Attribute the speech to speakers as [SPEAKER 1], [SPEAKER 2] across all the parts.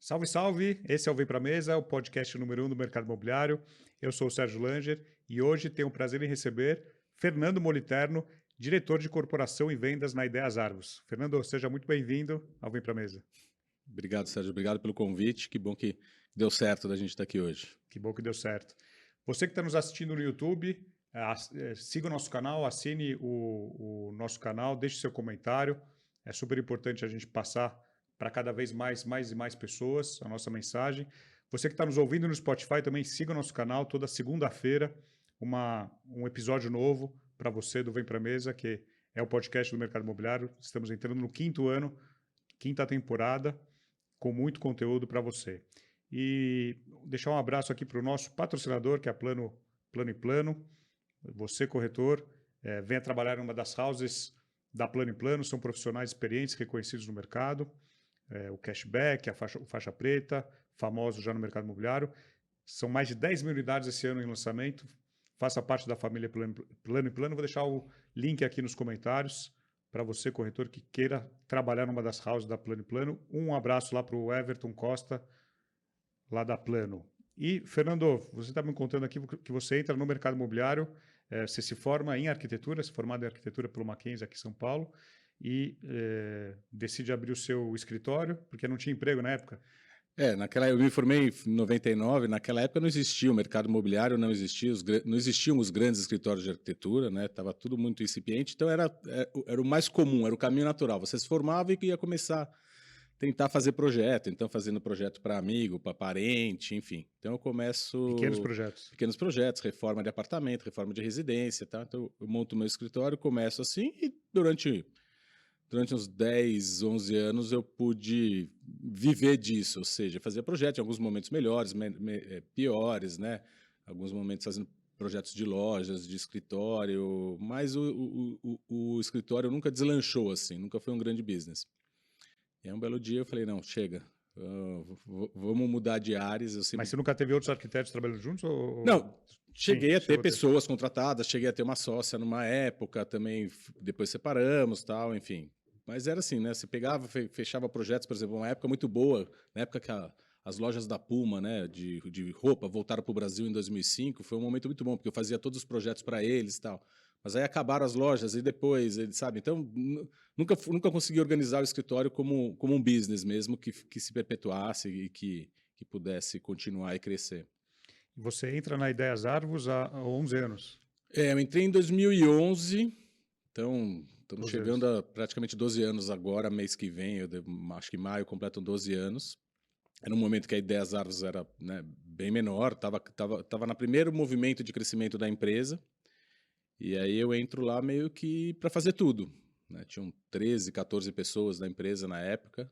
[SPEAKER 1] Salve, salve! Esse é o Vem Pra Mesa, o podcast número 1 do mercado imobiliário. Eu sou o Sérgio Langer e hoje tenho o prazer em receber Fernando Moliterno, diretor de corporação e vendas na Ideias Arvos. Fernando, seja muito bem-vindo ao Vem Pra Mesa.
[SPEAKER 2] Obrigado, Sérgio. Obrigado pelo convite. Que bom que deu certo da gente estar aqui hoje.
[SPEAKER 1] Que bom que deu certo. Você que está nos assistindo no YouTube, siga o nosso canal, assine o nosso canal, deixe seu comentário. É super importante a gente passar para cada vez mais e mais pessoas a nossa mensagem. Você que está nos ouvindo no Spotify também siga o nosso canal. Toda segunda-feira um episódio novo para você do Vem Pra Mesa, que é o podcast do mercado imobiliário. Estamos entrando no quinto ano, quinta temporada, com muito conteúdo para você. E deixar um abraço aqui para o nosso patrocinador, que é a Plano e Plano. Você, corretor, venha trabalhar em uma das houses da Plano e Plano, são profissionais experientes, reconhecidos no mercado. O cashback, o faixa preta, famoso já no mercado imobiliário. São mais de 10 mil unidades esse ano em lançamento. Faça parte da família Plano e Plano. Vou deixar o link aqui nos comentários para você, corretor, que queira trabalhar numa das houses da Plano e Plano. Um abraço lá para o Everton Costa, lá da Plano. E, Fernando, você está me contando aqui que você entra no mercado imobiliário, você se forma em arquitetura, se formado em arquitetura pelo Mackenzie aqui em São Paulo, e decide abrir o seu escritório, porque não tinha emprego na época.
[SPEAKER 2] Eu me formei em 99, naquela época não existia o mercado imobiliário, não existiam os grandes escritórios de arquitetura, né? Estava tudo muito incipiente, então era o mais comum, era o caminho natural. Você se formava e ia começar a tentar fazer projeto, então fazendo projeto para amigo, para parente, enfim. Então eu começo... Pequenos projetos, reforma de apartamento, reforma de residência, tá? Então eu monto meu escritório, começo assim e durante uns 10, 11 anos eu pude viver disso, ou seja, fazer projetos em alguns momentos melhores, piores, né? Alguns momentos fazendo projetos de lojas, de escritório, mas o escritório nunca deslanchou assim, nunca foi um grande business. E aí um belo dia eu falei, não, chega, vamos mudar de áreas.
[SPEAKER 1] Mas você nunca teve outros arquitetos trabalhando juntos?
[SPEAKER 2] Não, cheguei a ter pessoas contratadas, cheguei a ter uma sócia numa época, também depois separamos, tal, enfim. Mas era assim, né? Você pegava, fechava projetos, por exemplo, uma época muito boa, na época que as lojas da Puma, né, de roupa, voltaram para o Brasil em 2005, foi um momento muito bom, porque eu fazia todos os projetos para eles e tal. Mas aí acabaram as lojas e depois, sabe? Então, nunca consegui organizar o escritório como um business mesmo, que se perpetuasse e que pudesse continuar e crescer.
[SPEAKER 1] Você entra na Ideias Arvos há 11 anos.
[SPEAKER 2] Eu entrei em 2011, então estamos chegando a praticamente 12 anos agora, mês que vem, acho que em maio completam 12 anos. Era um momento que a Ideias Arvos era, né, bem menor, tava no primeiro movimento de crescimento da empresa, e aí eu entro lá meio que para fazer tudo, né? Tinham 13, 14 pessoas na empresa na época,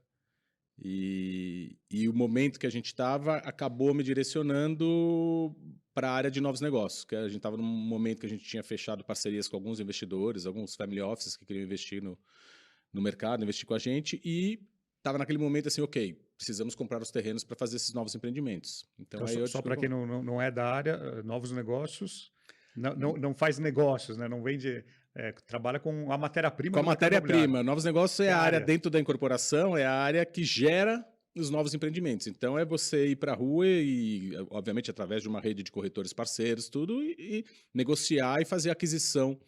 [SPEAKER 2] e o momento que a gente estava acabou me direcionando para a área de novos negócios, que a gente estava num momento que a gente tinha fechado parcerias com alguns investidores, alguns family offices que queriam investir no mercado, investir com a gente, e estava naquele momento assim, ok, precisamos comprar os terrenos para fazer esses novos empreendimentos.
[SPEAKER 1] Então só para quem não é da área, novos negócios, não faz negócios, né? Não vende... trabalha com a matéria-prima.
[SPEAKER 2] Com a matéria-prima. Novos negócios é a área dentro da incorporação, é a área que gera os novos empreendimentos. Então é você ir para a rua e, obviamente, através de uma rede de corretores parceiros, tudo, e negociar e fazer aquisição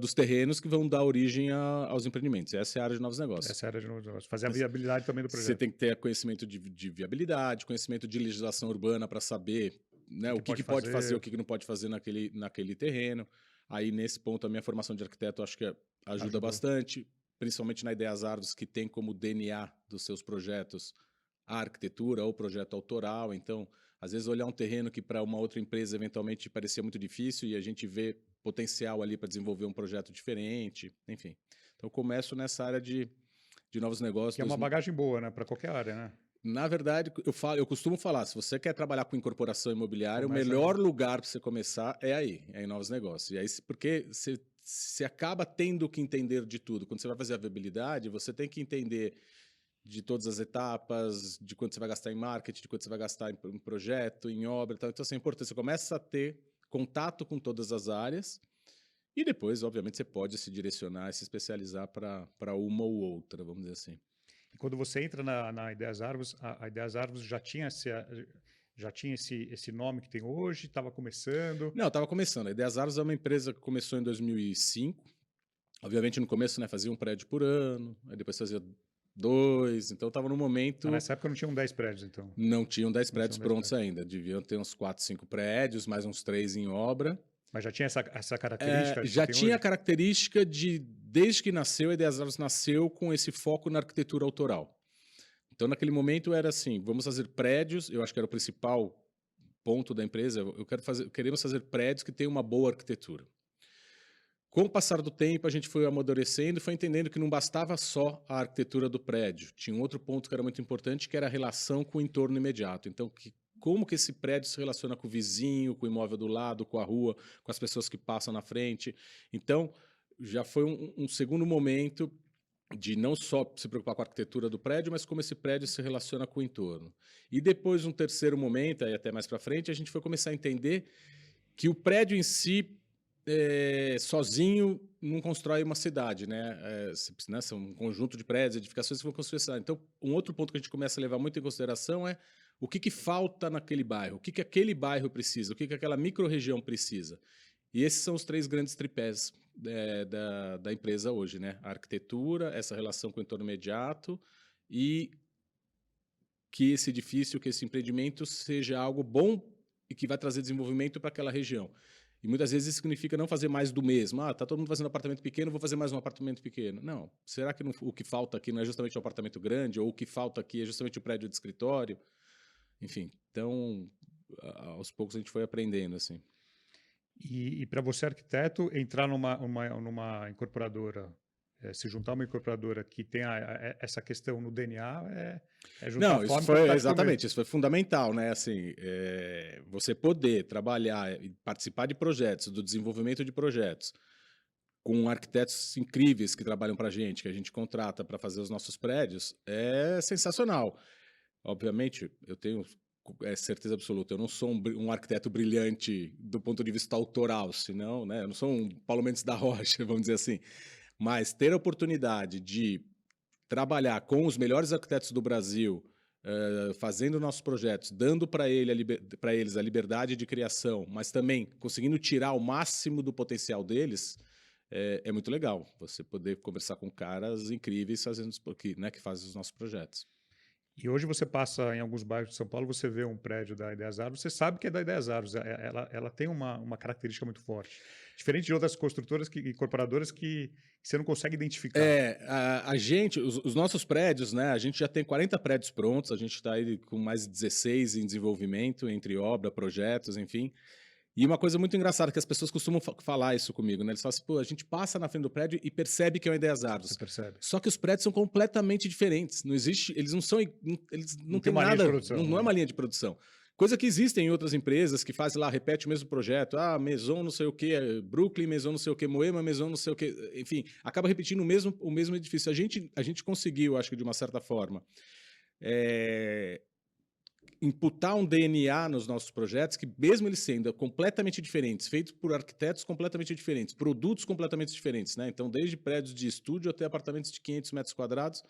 [SPEAKER 2] dos terrenos que vão dar origem aos empreendimentos. Essa é a área de novos negócios.
[SPEAKER 1] Essa é a área de novos negócios. Fazer a viabilidade também do projeto.
[SPEAKER 2] Você tem que ter conhecimento de viabilidade, conhecimento de legislação urbana para saber, né, o que pode fazer, o que não pode fazer naquele terreno. Aí, nesse ponto, a minha formação de arquiteto acho que ajuda bastante, principalmente na Ideias Arvos, que tem como DNA dos seus projetos a arquitetura ou o projeto autoral. Então, às vezes, olhar um terreno que para uma outra empresa eventualmente parecia muito difícil e a gente vê potencial ali para desenvolver um projeto diferente, enfim. Então, eu começo nessa área de novos negócios.
[SPEAKER 1] Que é uma bagagem boa, né, para qualquer área, né?
[SPEAKER 2] Na verdade, eu costumo falar, se você quer trabalhar com incorporação imobiliária, o melhor lugar para você começar é em novos negócios. E aí, porque você acaba tendo que entender de tudo. Quando você vai fazer a viabilidade, você tem que entender de todas as etapas, de quanto você vai gastar em marketing, de quanto você vai gastar em projeto, em obra. Então, assim, é importante. Você começa a ter contato com todas as áreas e depois, obviamente, você pode se direcionar e se especializar para uma ou outra, vamos dizer assim.
[SPEAKER 1] Quando você entra na Ideias Árvores, a Ideias Árvores já tinha esse nome que tem hoje, estava começando.
[SPEAKER 2] Não, estava começando. A Ideias Árvores é uma empresa que começou em 2005. Obviamente, no começo, né, fazia um prédio por ano, aí depois fazia 2. Então, estava no momento...
[SPEAKER 1] Mas nessa época não tinham 10 prédios, então.
[SPEAKER 2] Não tinham 10
[SPEAKER 1] Não
[SPEAKER 2] prédios
[SPEAKER 1] tinham 10
[SPEAKER 2] prontos
[SPEAKER 1] prédios.
[SPEAKER 2] ainda. Deviam ter uns 4, 5 prédios, mais uns 3 em obra.
[SPEAKER 1] Mas já tinha essa característica que
[SPEAKER 2] Já
[SPEAKER 1] tem
[SPEAKER 2] tinha a
[SPEAKER 1] hoje?
[SPEAKER 2] característica de, desde que nasceu, a Ideias Árvores nasceu com esse foco na arquitetura autoral. Então, naquele momento, era assim, vamos fazer prédios, eu acho que era o principal ponto da empresa, queremos fazer prédios que tenham uma boa arquitetura. Com o passar do tempo, a gente foi amadurecendo e foi entendendo que não bastava só a arquitetura do prédio. Tinha um outro ponto que era muito importante, que era a relação com o entorno imediato. Então, como que esse prédio se relaciona com o vizinho, com o imóvel do lado, com a rua, com as pessoas que passam na frente. Então, já foi um segundo momento de não só se preocupar com a arquitetura do prédio, mas como esse prédio se relaciona com o entorno. E depois, um terceiro momento, aí até mais para frente, a gente foi começar a entender que o prédio em si, sozinho, não constrói uma cidade, né? São um conjunto de prédios, edificações que vão construir a cidade. Então, um outro ponto que a gente começa a levar muito em consideração é o que falta naquele bairro, o que aquele bairro precisa, o que aquela micro-região precisa. E esses são os 3 grandes tripés da empresa hoje, né? A arquitetura, essa relação com o entorno imediato e que esse edifício, que esse empreendimento seja algo bom e que vai trazer desenvolvimento para aquela região. E muitas vezes isso significa não fazer mais do mesmo. Tá todo mundo fazendo apartamento pequeno, vou fazer mais um apartamento pequeno. Não. Será que o que falta aqui não é justamente um apartamento grande? Ou o que falta aqui é justamente um prédio de escritório? Enfim, então, aos poucos a gente foi aprendendo, assim.
[SPEAKER 1] E para você, arquiteto, entrar numa incorporadora, se juntar a uma incorporadora que tem essa questão no DNA, juntar
[SPEAKER 2] Não,
[SPEAKER 1] a
[SPEAKER 2] isso
[SPEAKER 1] fome com a
[SPEAKER 2] foi
[SPEAKER 1] vontade de comer.
[SPEAKER 2] exatamente, isso foi fundamental, né? Assim, você poder trabalhar e participar de projetos, do desenvolvimento de projetos, com arquitetos incríveis que trabalham para a gente, que a gente contrata para fazer os nossos prédios, é sensacional. Obviamente, eu tenho certeza absoluta, eu não sou um arquiteto brilhante do ponto de vista autoral, senão, né? Eu não sou um Paulo Mendes da Rocha, vamos dizer assim. Mas ter a oportunidade de trabalhar com os melhores arquitetos do Brasil, fazendo nossos projetos, dando para eles a liberdade de criação, mas também conseguindo tirar o máximo do potencial deles, é muito legal. Você poder conversar com caras incríveis que fazem os nossos projetos.
[SPEAKER 1] E hoje você passa em alguns bairros de São Paulo, você vê um prédio da Ideias Árvores, você sabe que é da Ideias Árvores, ela tem uma característica muito forte. Diferente de outras construtoras e incorporadoras que você não consegue identificar.
[SPEAKER 2] A gente, os nossos prédios, né? A gente já tem 40 prédios prontos, a gente está aí com mais de 16 em desenvolvimento, entre obra, projetos, enfim. E uma coisa muito engraçada, que as pessoas costumam falar isso comigo, né? Eles falam assim, pô, a gente passa na frente do prédio e percebe que é uma Ideias Árvores.
[SPEAKER 1] Você percebe.
[SPEAKER 2] Só que os prédios são completamente diferentes. Não existe, eles não são, eles não tem
[SPEAKER 1] uma linha de
[SPEAKER 2] nada,
[SPEAKER 1] produção,
[SPEAKER 2] não é uma linha de produção. Coisa que existem em outras empresas que fazem lá, repete o mesmo projeto. Maison não sei o quê, Brooklyn, Maison não sei o quê, Moema, Maison não sei o quê. Enfim, acaba repetindo o mesmo edifício. A gente conseguiu, acho que de uma certa forma, imputar um DNA nos nossos projetos que, mesmo eles sendo completamente diferentes, feitos por arquitetos completamente diferentes, produtos completamente diferentes, né? Então, desde prédios de estúdio até apartamentos de 500 metros quadrados,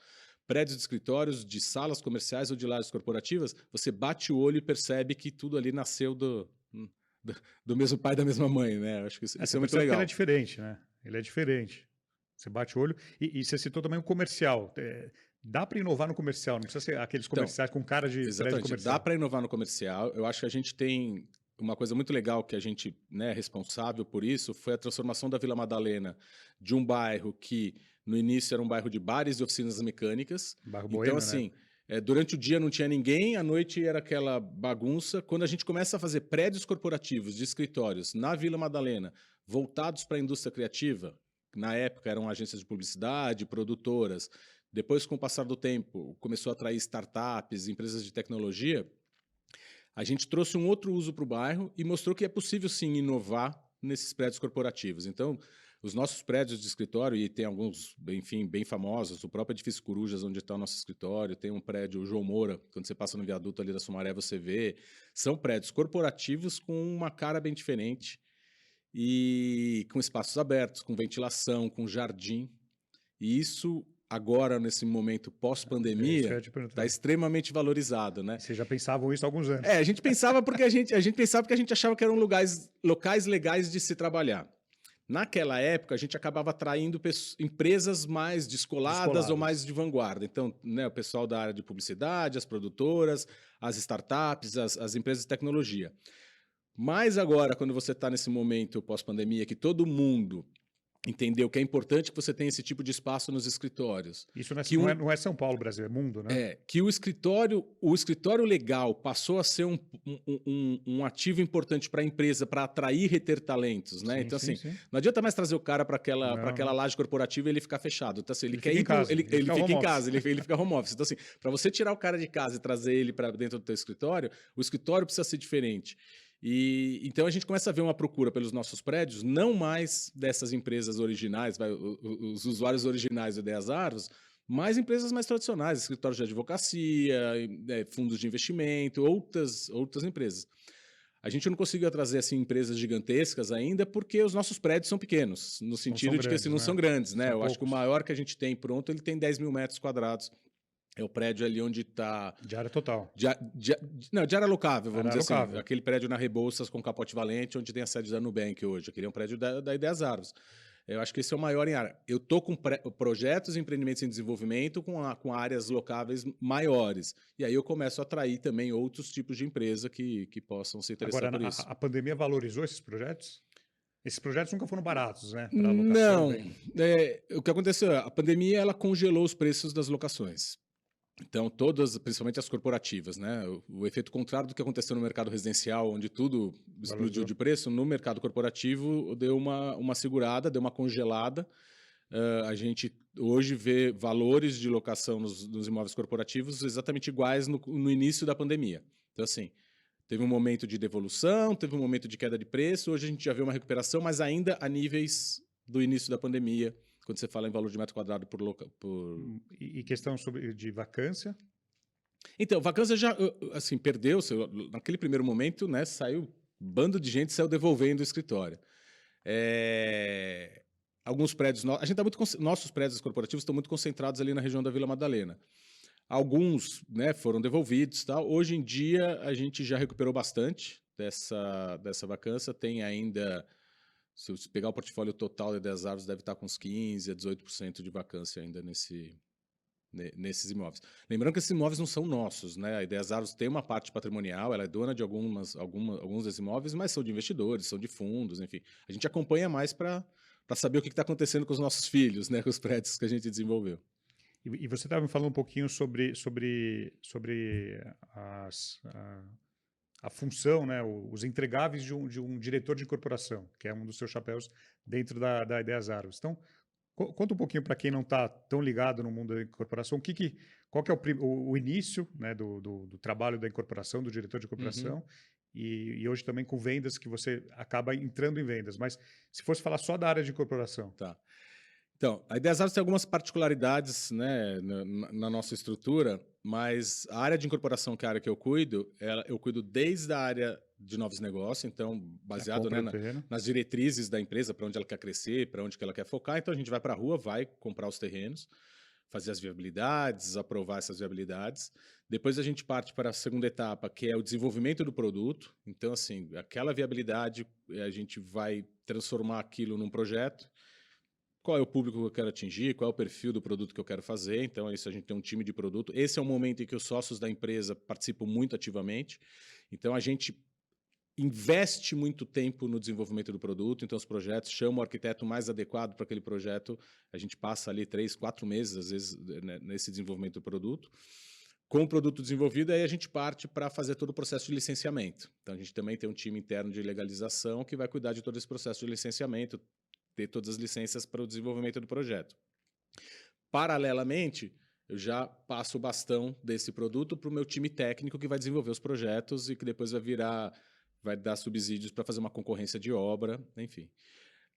[SPEAKER 2] prédios de escritórios, de salas comerciais ou de lajes corporativas, você bate o olho e percebe que tudo ali nasceu do mesmo pai e da mesma mãe, né? Acho que isso é muito legal.
[SPEAKER 1] Ele é diferente, né? Ele é diferente. Você bate o olho. E você citou também o comercial. Dá para inovar no comercial, não precisa ser aqueles comerciais com cara de prédio comercial.
[SPEAKER 2] Dá para inovar no comercial. Eu acho que a gente tem uma coisa muito legal que a gente é responsável por isso, foi a transformação da Vila Madalena de um bairro que no início era um bairro de bares e oficinas mecânicas.
[SPEAKER 1] Bairro boêmio,
[SPEAKER 2] então, assim, durante o dia não tinha ninguém, à noite era aquela bagunça. Quando a gente começa a fazer prédios corporativos de escritórios na Vila Madalena, voltados para a indústria criativa, na época eram agências de publicidade, produtoras. Depois, com o passar do tempo, começou a atrair startups, empresas de tecnologia. A gente trouxe um outro uso para o bairro e mostrou que é possível, sim, inovar nesses prédios corporativos. Então, os nossos prédios de escritório, e tem alguns, enfim, bem famosos, o próprio edifício Corujas, onde está o nosso escritório, tem um prédio, o João Moura, quando você passa no viaduto ali da Sumaré, você vê. São prédios corporativos com uma cara bem diferente e com espaços abertos, com ventilação, com jardim. E isso agora, nesse momento pós-pandemia, está extremamente valorizado, né?
[SPEAKER 1] Vocês já pensavam isso há alguns anos.
[SPEAKER 2] A gente pensava porque a gente achava que eram locais legais de se trabalhar. Naquela época, a gente acabava atraindo empresas mais descoladas ou mais de vanguarda. Então, né, o pessoal da área de publicidade, as produtoras, as startups, as empresas de tecnologia. Mas agora, quando você está nesse momento pós-pandemia, que todo mundo entendeu que é importante que você tenha esse tipo de espaço nos escritórios.
[SPEAKER 1] Isso não é São Paulo, Brasil, é mundo, né?
[SPEAKER 2] Que o escritório legal passou a ser um ativo importante para a empresa, para atrair e reter talentos, né?
[SPEAKER 1] Sim,
[SPEAKER 2] então,
[SPEAKER 1] sim,
[SPEAKER 2] assim,
[SPEAKER 1] sim.
[SPEAKER 2] não adianta mais trazer o cara para aquela laje corporativa e ele ficar fechado. Então, assim, ele quer ir ele fica em casa, ele fica home office. Então, assim, para você tirar o cara de casa e trazer ele para dentro do teu escritório, o escritório precisa ser diferente. E então a gente começa a ver uma procura pelos nossos prédios, não mais dessas empresas originais, os usuários originais do Ideias Árvores, mas empresas mais tradicionais, escritórios de advocacia, fundos de investimento, outras empresas. A gente não conseguiu trazer assim, empresas gigantescas ainda porque os nossos prédios são pequenos, no sentido de que assim, não são grandes. Né? Eu acho que o maior que a gente tem pronto, ele tem 10 mil metros quadrados. É o prédio ali onde está...
[SPEAKER 1] De área total.
[SPEAKER 2] Não, de área locável, vamos dizer assim. Aquele prédio na Rebouças com capote valente, onde tem a sede da Nubank hoje. Aquele é um prédio da Ideias Árvores. Eu acho que esse é o maior em área. Eu estou com projetos e empreendimentos em desenvolvimento com áreas locáveis maiores. E aí eu começo a atrair também outros tipos de empresa que possam se interessar por isso.
[SPEAKER 1] A pandemia valorizou esses projetos? Esses projetos nunca foram baratos, né?
[SPEAKER 2] Não. O que aconteceu? A pandemia ela congelou os preços das locações. Então, todas, principalmente as corporativas, né? O efeito contrário do que aconteceu no mercado residencial, onde tudo explodiu de preço, no mercado corporativo deu uma segurada, deu uma congelada. A gente hoje vê valores de locação nos imóveis corporativos exatamente iguais no início da pandemia. Então, assim, teve um momento de devolução, teve um momento de queda de preço, hoje a gente já vê uma recuperação, mas ainda a níveis do início da pandemia, quando você fala em valor de metro quadrado por...
[SPEAKER 1] E questão de vacância?
[SPEAKER 2] Então, vacância já, assim, perdeu, naquele primeiro momento, né, saiu, um bando de gente saiu devolvendo o escritório. Alguns prédios, nossos prédios corporativos estão muito concentrados ali na região da Vila Madalena. Alguns, né, foram devolvidos, tal. Hoje em dia, a gente já recuperou bastante dessa vacância, tem ainda... Se você pegar o portfólio total de Ideias Árvores, deve estar com uns 15% a 18% de vacância ainda nesses imóveis. Lembrando que esses imóveis não são nossos, né? A Ideias Árvores tem uma parte patrimonial, ela é dona de alguns desses imóveis, mas são de investidores, são de fundos, enfim. A gente acompanha mais para saber o que está acontecendo com os nossos filhos, né? Com os prédios que a gente desenvolveu.
[SPEAKER 1] E você estava me falando um pouquinho sobre a função, né, os entregáveis de um diretor de incorporação, que é um dos seus chapéus dentro da Ideias Árvores. Então, conta um pouquinho para quem não está tão ligado no mundo da incorporação, qual que é o início, né, do trabalho da incorporação, do diretor de incorporação, e hoje também com vendas, que você acaba entrando em vendas. Mas se fosse falar só da área de incorporação.
[SPEAKER 2] Tá. Então, a Ideias Árvores tem algumas particularidades, né, na nossa estrutura, mas a área de incorporação, que é a área que eu cuido desde a área de novos negócios, então, baseado, né, nas diretrizes da empresa, para onde ela quer crescer, para onde que ela quer focar. Então, a gente vai para a rua, vai comprar os terrenos, fazer as viabilidades, aprovar essas viabilidades. Depois a gente parte para a segunda etapa, que é o desenvolvimento do produto. Então, assim, aquela viabilidade, a gente vai transformar aquilo num projeto. Qual é o público que eu quero atingir, qual é o perfil do produto que eu quero fazer. Então, isso a gente tem um time de produto. Esse é o momento em que os sócios da empresa participam muito ativamente. Então, a gente investe muito tempo no desenvolvimento do produto. Então, os projetos chamam o arquiteto mais adequado para aquele projeto. A gente passa ali 3, 4 meses, às vezes, né, nesse desenvolvimento do produto. Com o produto desenvolvido, aí a gente parte para fazer todo o processo de licenciamento. Então, a gente também tem um time interno de legalização que vai cuidar de todo esse processo de licenciamento, ter todas as licenças para o desenvolvimento do projeto. Paralelamente, eu já passo o bastão desse produto para o meu time técnico que vai desenvolver os projetos e que depois vai dar subsídios para fazer uma concorrência de obra, enfim.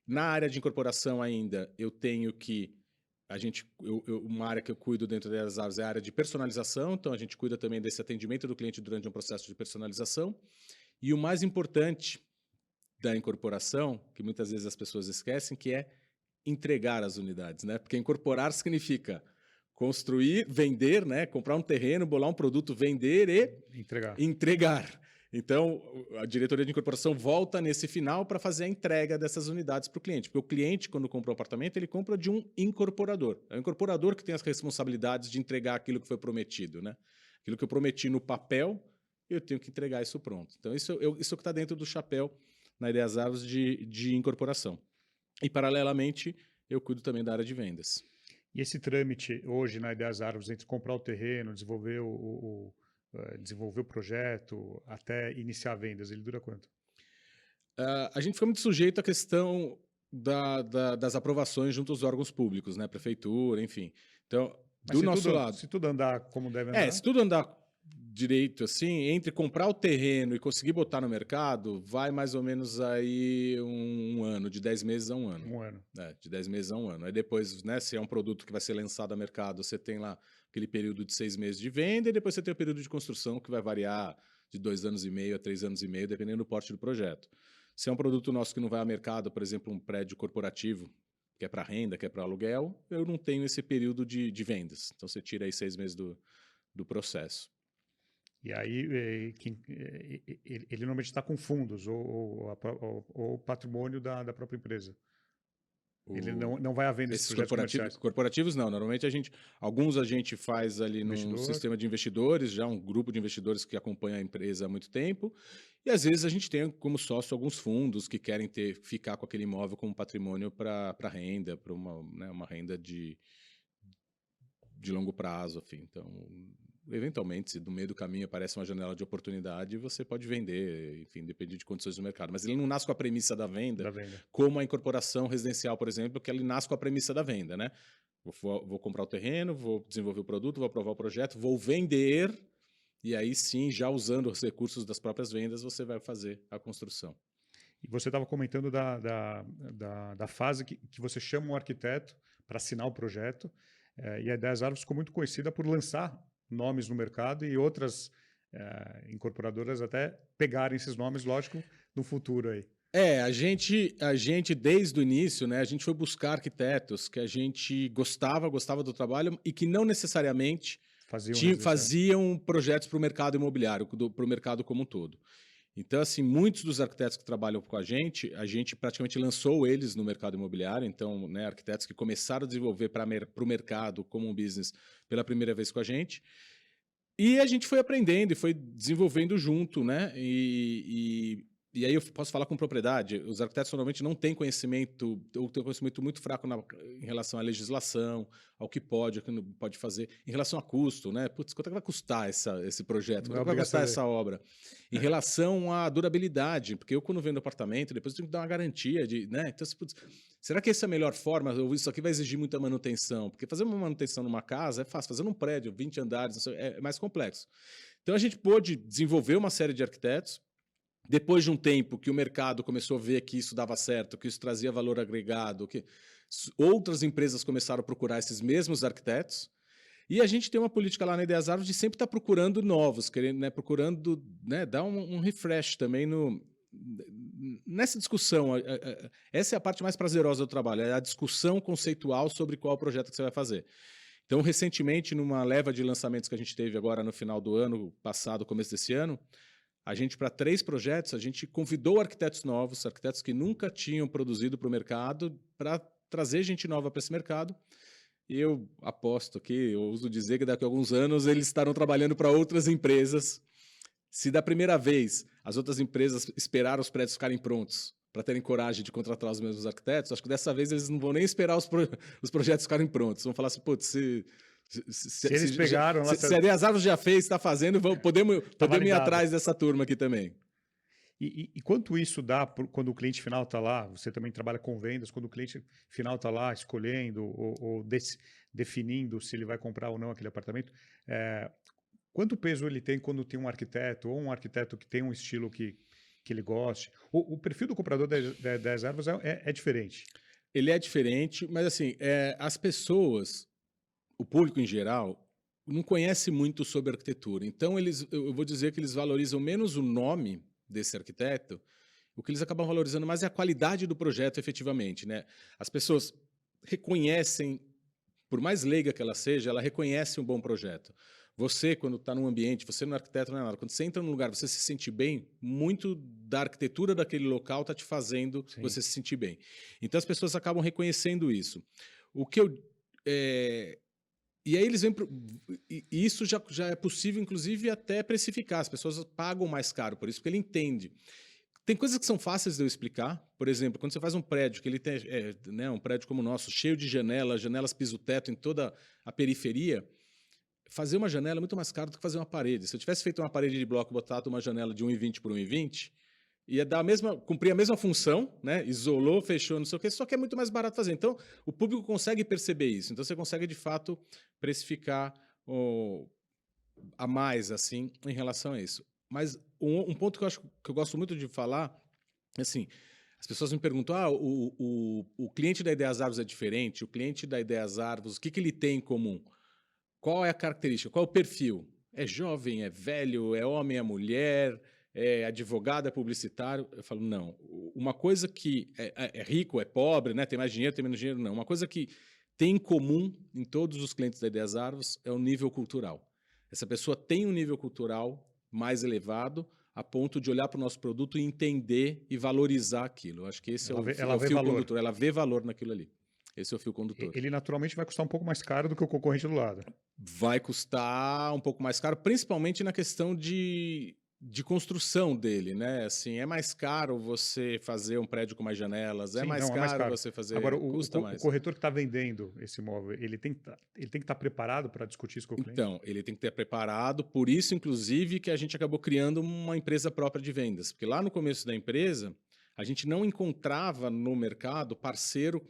[SPEAKER 2] Na área de incorporação ainda, eu tenho que... uma área que eu cuido dentro das áreas é a área de personalização, então a gente cuida também desse atendimento do cliente durante um processo de personalização. E o mais importante da incorporação, que muitas vezes as pessoas esquecem, que é entregar as unidades, né? Porque incorporar significa construir, vender, né? Comprar um terreno, bolar um produto, vender e entregar. Então, a diretoria de incorporação volta nesse final para fazer a entrega dessas unidades para o cliente. Porque o cliente, quando compra um apartamento, ele compra de um incorporador. É o incorporador que tem as responsabilidades de entregar aquilo que foi prometido, né? Aquilo que eu prometi no papel, eu tenho que entregar isso pronto. Então, isso que está dentro do chapéu na Ideias Árvores de incorporação. E, paralelamente, eu cuido também da área de vendas.
[SPEAKER 1] E esse trâmite hoje na Ideias Árvores entre comprar o terreno, desenvolver o projeto, até iniciar vendas, ele dura quanto?
[SPEAKER 2] A gente foi muito sujeito à questão das aprovações junto aos órgãos públicos, né? Prefeitura, enfim. Então, do nosso lado...
[SPEAKER 1] Se tudo andar como deve andar...
[SPEAKER 2] se tudo andar direito, assim, entre comprar o terreno e conseguir botar no mercado, vai mais ou menos aí um ano, de 10 meses a um ano.
[SPEAKER 1] Um ano.
[SPEAKER 2] De 10 meses a um ano. Aí depois, né, se é um produto que vai ser lançado ao mercado, você tem lá aquele período de 6 meses de venda e depois você tem o período de construção que vai variar de 2 anos e meio a 3 anos e meio, dependendo do porte do projeto. Se é um produto nosso que não vai ao mercado, por exemplo, um prédio corporativo, que é para renda, que é para aluguel, eu não tenho esse período de vendas. Então você tira aí 6 meses do processo.
[SPEAKER 1] E aí ele normalmente está com fundos ou patrimônio da própria empresa. Ele não vai à venda
[SPEAKER 2] esses corporativos não. Normalmente alguns a gente faz ali num sistema de investidores, já um grupo de investidores que acompanha a empresa há muito tempo. E às vezes a gente tem como sócio alguns fundos que querem ficar com aquele imóvel como patrimônio para renda, para uma renda de longo prazo, enfim. Então, eventualmente, se no meio do caminho aparece uma janela de oportunidade, você pode vender, enfim, depende de condições do mercado. Mas ele não nasce com a premissa da venda. Como a incorporação residencial, por exemplo, que ele nasce com a premissa da venda, né? Vou comprar o terreno, vou desenvolver o produto, vou aprovar o projeto, vou vender, e aí sim, já usando os recursos das próprias vendas, você vai fazer a construção.
[SPEAKER 1] E você estava comentando da fase que você chama um arquiteto para assinar o projeto, e a Ideias Árvores ficou muito conhecida por lançar nomes no mercado e outras incorporadoras até pegarem esses nomes, lógico, no futuro aí.
[SPEAKER 2] A gente desde o início, né, a gente foi buscar arquitetos que a gente gostava do trabalho e que não necessariamente faziam projetos para o mercado imobiliário, para o mercado como um todo. Então, assim, muitos dos arquitetos que trabalham com a gente praticamente lançou eles no mercado imobiliário. Então, né, arquitetos que começaram a desenvolver para o mercado como um business pela primeira vez com a gente. E a gente foi aprendendo e foi desenvolvendo junto, né? E aí eu posso falar com propriedade, os arquitetos normalmente não têm conhecimento, ou têm um conhecimento muito fraco em relação à legislação, ao que pode, ao que não pode fazer, em relação a custo, né? Putz, quanto é que vai custar esse projeto? Quanto é que vai custar essa obra? Em relação à durabilidade, porque eu quando vendo apartamento, depois eu tenho que dar uma garantia né? Então, putz, será que essa é a melhor forma? Isso aqui vai exigir muita manutenção, porque fazer uma manutenção numa casa é fácil, fazer num prédio, 20 andares, é mais complexo. Então a gente pôde desenvolver uma série de arquitetos. Depois de um tempo que o mercado começou a ver que isso dava certo, que isso trazia valor agregado, que outras empresas começaram a procurar esses mesmos arquitetos, e a gente tem uma política lá na Ideias Árvores de sempre estar procurando novos, querendo, né, procurando, né, dar um refresh também nessa discussão. Essa é a parte mais prazerosa do trabalho, é a discussão conceitual sobre qual projeto que você vai fazer. Então, recentemente, numa leva de lançamentos que a gente teve agora no final do ano passado, começo desse ano, a gente, para 3 projetos, a gente convidou arquitetos novos, arquitetos que nunca tinham produzido para o mercado, para trazer gente nova para esse mercado. E eu aposto aqui, eu uso dizer que daqui a alguns anos eles estarão trabalhando para outras empresas. Se da primeira vez as outras empresas esperaram os prédios ficarem prontos para terem coragem de contratar os mesmos arquitetos, acho que dessa vez eles não vão nem esperar os projetos ficarem prontos. Vão falar assim, putz, se
[SPEAKER 1] eles pegaram...
[SPEAKER 2] Se a Ideias Árvores já fez, está fazendo, podemos ir atrás dessa turma aqui também.
[SPEAKER 1] E quanto isso dá quando o cliente final está lá? Você também trabalha com vendas, quando o cliente final está lá escolhendo ou definindo se ele vai comprar ou não aquele apartamento, quanto peso ele tem quando tem um arquiteto ou um arquiteto que tem um estilo que ele goste? O perfil do comprador das Ideias Árvores é diferente.
[SPEAKER 2] Ele é diferente, mas assim, as pessoas... O público em geral não conhece muito sobre arquitetura. Então, eu vou dizer que eles valorizam menos o nome desse arquiteto, o que eles acabam valorizando mais é a qualidade do projeto efetivamente, né? As pessoas reconhecem por mais leiga que ela seja, ela reconhece um bom projeto. Você, quando está num ambiente, você não é arquiteto, não é nada. Quando você entra num lugar, você se sente bem, muito da arquitetura daquele local está te fazendo
[SPEAKER 1] Sim.
[SPEAKER 2] você se sentir bem. Então as pessoas acabam reconhecendo isso. O que eu... E aí eles vêm... E isso já é possível, inclusive, até precificar. As pessoas pagam mais caro por isso, porque ele entende. Tem coisas que são fáceis de eu explicar. Por exemplo, quando você faz um prédio, que ele tem né, um prédio como o nosso, cheio de janelas piso-teto em toda a periferia, fazer uma janela é muito mais caro do que fazer uma parede. Se eu tivesse feito uma parede de bloco e botado uma janela de 1,20 por 1,20, ia dar cumprir a mesma função, né? Isolou, fechou, não sei o quê, só que é muito mais barato fazer. Então, o público consegue perceber isso. Então, você consegue, de fato, precificar a mais, assim, em relação a isso. Mas um ponto que eu gosto muito de falar, assim, as pessoas me perguntam, o cliente da Ideias Árvores é diferente, o cliente da Ideias Árvores, o que ele tem em comum? Qual é a característica? Qual é o perfil? É jovem, é velho, é homem, é mulher, é advogado, é publicitário? Eu falo, não. Uma coisa que é rico, é pobre, né? Tem mais dinheiro, tem menos dinheiro, não. Uma coisa que tem em comum em todos os clientes da Ideias Árvores é o nível cultural. Essa pessoa tem um nível cultural mais elevado a ponto de olhar para o nosso produto e entender e valorizar aquilo. Eu acho que esse é o fio condutor. Ela vê valor naquilo ali. Esse é o fio condutor.
[SPEAKER 1] Ele naturalmente vai custar um pouco mais caro do que o concorrente do lado.
[SPEAKER 2] Vai custar um pouco mais caro, principalmente na questão de construção dele, né? Assim, é mais caro você fazer um prédio com mais janelas,
[SPEAKER 1] Sim,
[SPEAKER 2] é mais caro você fazer...
[SPEAKER 1] Agora,
[SPEAKER 2] custa mais.
[SPEAKER 1] O corretor que está vendendo esse imóvel, ele tem que estar preparado para discutir isso com o cliente?
[SPEAKER 2] Então, ele tem que estar preparado, por isso, inclusive, que a gente acabou criando uma empresa própria de vendas. Porque lá no começo da empresa, a gente não encontrava no mercado parceiro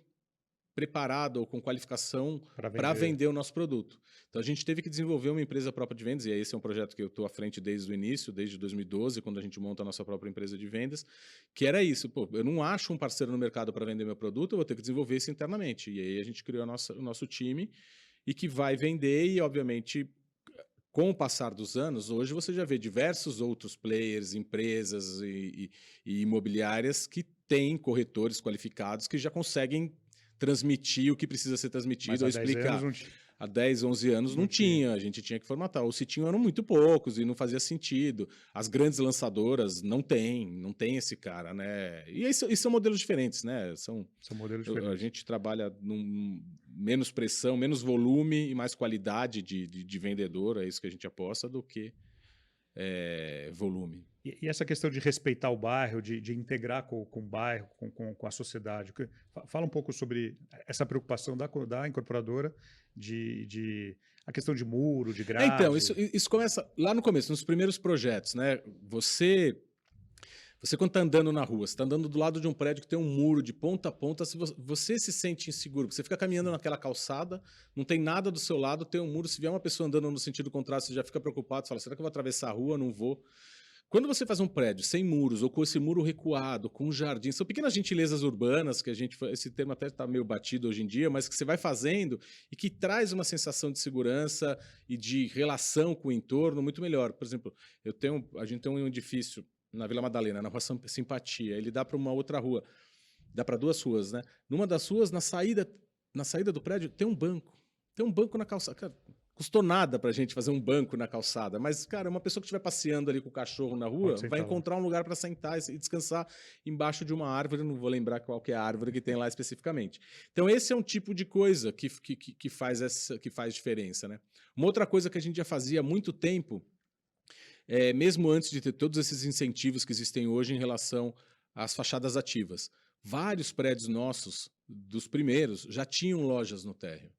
[SPEAKER 2] preparado ou com qualificação para vender o nosso produto. Então, a gente teve que desenvolver uma empresa própria de vendas, e esse é um projeto que eu estou à frente desde o início, desde 2012, quando a gente monta a nossa própria empresa de vendas, que era isso. Pô, eu não acho um parceiro no mercado para vender meu produto, eu vou ter que desenvolver isso internamente. E aí a gente criou o nosso time e que vai vender e, obviamente, com o passar dos anos, hoje você já vê diversos outros players, empresas e imobiliárias que têm corretores qualificados que já conseguem transmitir o que precisa ser transmitido ou explicar. Há 10, 11 anos não tinha, a gente tinha que formatar. Ou se tinham, eram muito poucos e não fazia sentido. As grandes lançadoras não tem esse cara, né? E são modelos diferentes, né? São modelos diferentes. A gente trabalha menos pressão, menos volume e mais qualidade de vendedor, é isso que a gente aposta, do que volume.
[SPEAKER 1] E essa questão de respeitar o bairro, de integrar com o bairro, com a sociedade. Fala um pouco sobre essa preocupação da incorporadora de a questão de muro, de grade.
[SPEAKER 2] Então, isso começa lá no começo, nos primeiros projetos, né? Você quando está andando na rua, você está andando do lado de um prédio que tem um muro de ponta a ponta, você se sente inseguro, você fica caminhando naquela calçada, não tem nada do seu lado, tem um muro, se vier uma pessoa andando no sentido contrário, você já fica preocupado, você fala, será que eu vou atravessar a rua? Não vou. Quando você faz um prédio sem muros, ou com esse muro recuado, com um jardim, são pequenas gentilezas urbanas, que esse termo até está meio batido hoje em dia, mas que você vai fazendo e que traz uma sensação de segurança e de relação com o entorno muito melhor. Por exemplo, a gente tem um edifício na Vila Madalena, na Rua Simpatia, ele dá para uma outra rua, dá para duas ruas, né? Numa das ruas, na saída do prédio, tem um banco na calçada. Cara, custou nada pra gente fazer um banco na calçada, mas, cara, uma pessoa que estiver passeando ali com o cachorro na rua vai encontrar um lugar para sentar e descansar embaixo de uma árvore, não vou lembrar qual que é a árvore que tem lá especificamente. Então, esse é um tipo de coisa que faz diferença, né? Uma outra coisa que a gente já fazia há muito tempo, mesmo antes de ter todos esses incentivos que existem hoje em relação às fachadas ativas. Vários prédios nossos, dos primeiros, já tinham lojas no térreo.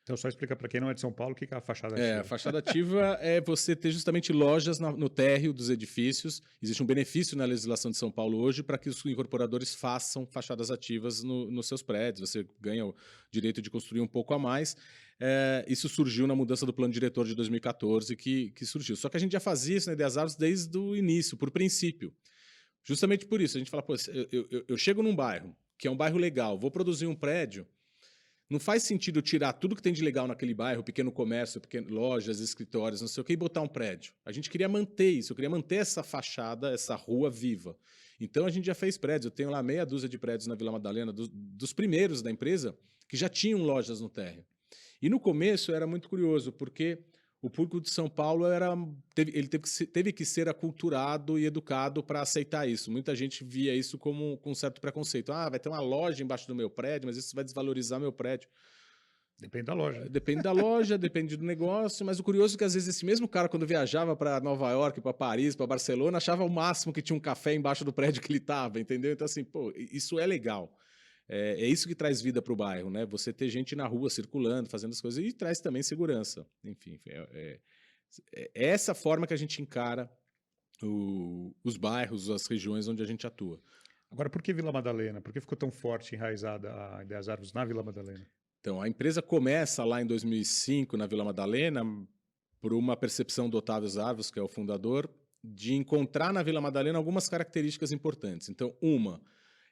[SPEAKER 1] Então, só explica para quem não é de São Paulo o que é a fachada ativa.
[SPEAKER 2] A fachada ativa é você ter justamente lojas no térreo dos edifícios. Existe um benefício na legislação de São Paulo hoje para que os incorporadores façam fachadas ativas nos seus prédios. Você ganha o direito de construir um pouco a mais. Isso surgiu na mudança do plano diretor de 2014 que surgiu. Só que a gente já fazia isso na Ideias Árvores desde o início, por princípio. Justamente por isso. A gente fala, pô, eu chego num bairro, que é um bairro legal, vou produzir um prédio. Não faz sentido tirar tudo que tem de legal naquele bairro, pequeno comércio, lojas, escritórios, não sei o que, e botar um prédio. A gente queria manter isso, eu queria manter essa fachada, essa rua viva. Então a gente já fez prédios, eu tenho lá meia dúzia de prédios na Vila Madalena, dos primeiros da empresa, que já tinham lojas no térreo. E no começo era muito curioso, porque o público de São Paulo teve que ser aculturado e educado para aceitar isso. Muita gente via isso como com um certo preconceito. Ah, vai ter uma loja embaixo do meu prédio, mas isso vai desvalorizar meu prédio.
[SPEAKER 1] Depende da loja.
[SPEAKER 2] Depende da loja, depende do negócio, mas o curioso é que às vezes esse mesmo cara, quando viajava para Nova York, para Paris, para Barcelona, achava o máximo que tinha um café embaixo do prédio que ele estava, entendeu? Então, assim, pô, isso é legal. É isso que traz vida para o bairro, né? Você ter gente na rua circulando, fazendo as coisas, e traz também segurança. Enfim, é essa forma que a gente encara os bairros, as regiões onde a gente atua.
[SPEAKER 1] Agora, por que Vila Madalena? Por que ficou tão forte, enraizada a Ideias Árvores na Vila Madalena?
[SPEAKER 2] Então, a empresa começa lá em 2005, na Vila Madalena, por uma percepção do Otávio Zarvos, que é o fundador, de encontrar na Vila Madalena algumas características importantes. Então,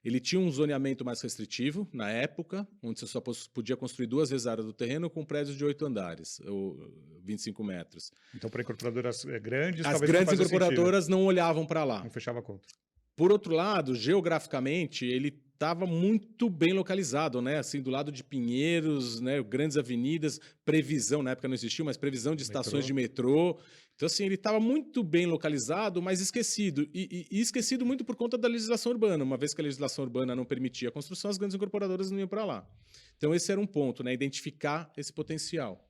[SPEAKER 2] ele tinha um zoneamento mais restritivo, na época, onde você só podia construir 2 vezes a área do terreno com prédios de 8 andares, ou 25 metros.
[SPEAKER 1] Então, para incorporadoras grandes,
[SPEAKER 2] as grandes incorporadoras não olhavam para lá.
[SPEAKER 1] Não fechava a conta.
[SPEAKER 2] Por outro lado, geograficamente, ele estava muito bem localizado, né? Assim, do lado de Pinheiros, né? Grandes avenidas, previsão, na época não existia, mas previsão de estações de metrô. Então, assim, ele estava muito bem localizado, mas esquecido. E esquecido muito por conta da legislação urbana. Uma vez que a legislação urbana não permitia a construção, as grandes incorporadoras não iam para lá. Então, esse era um ponto, né? Identificar esse potencial.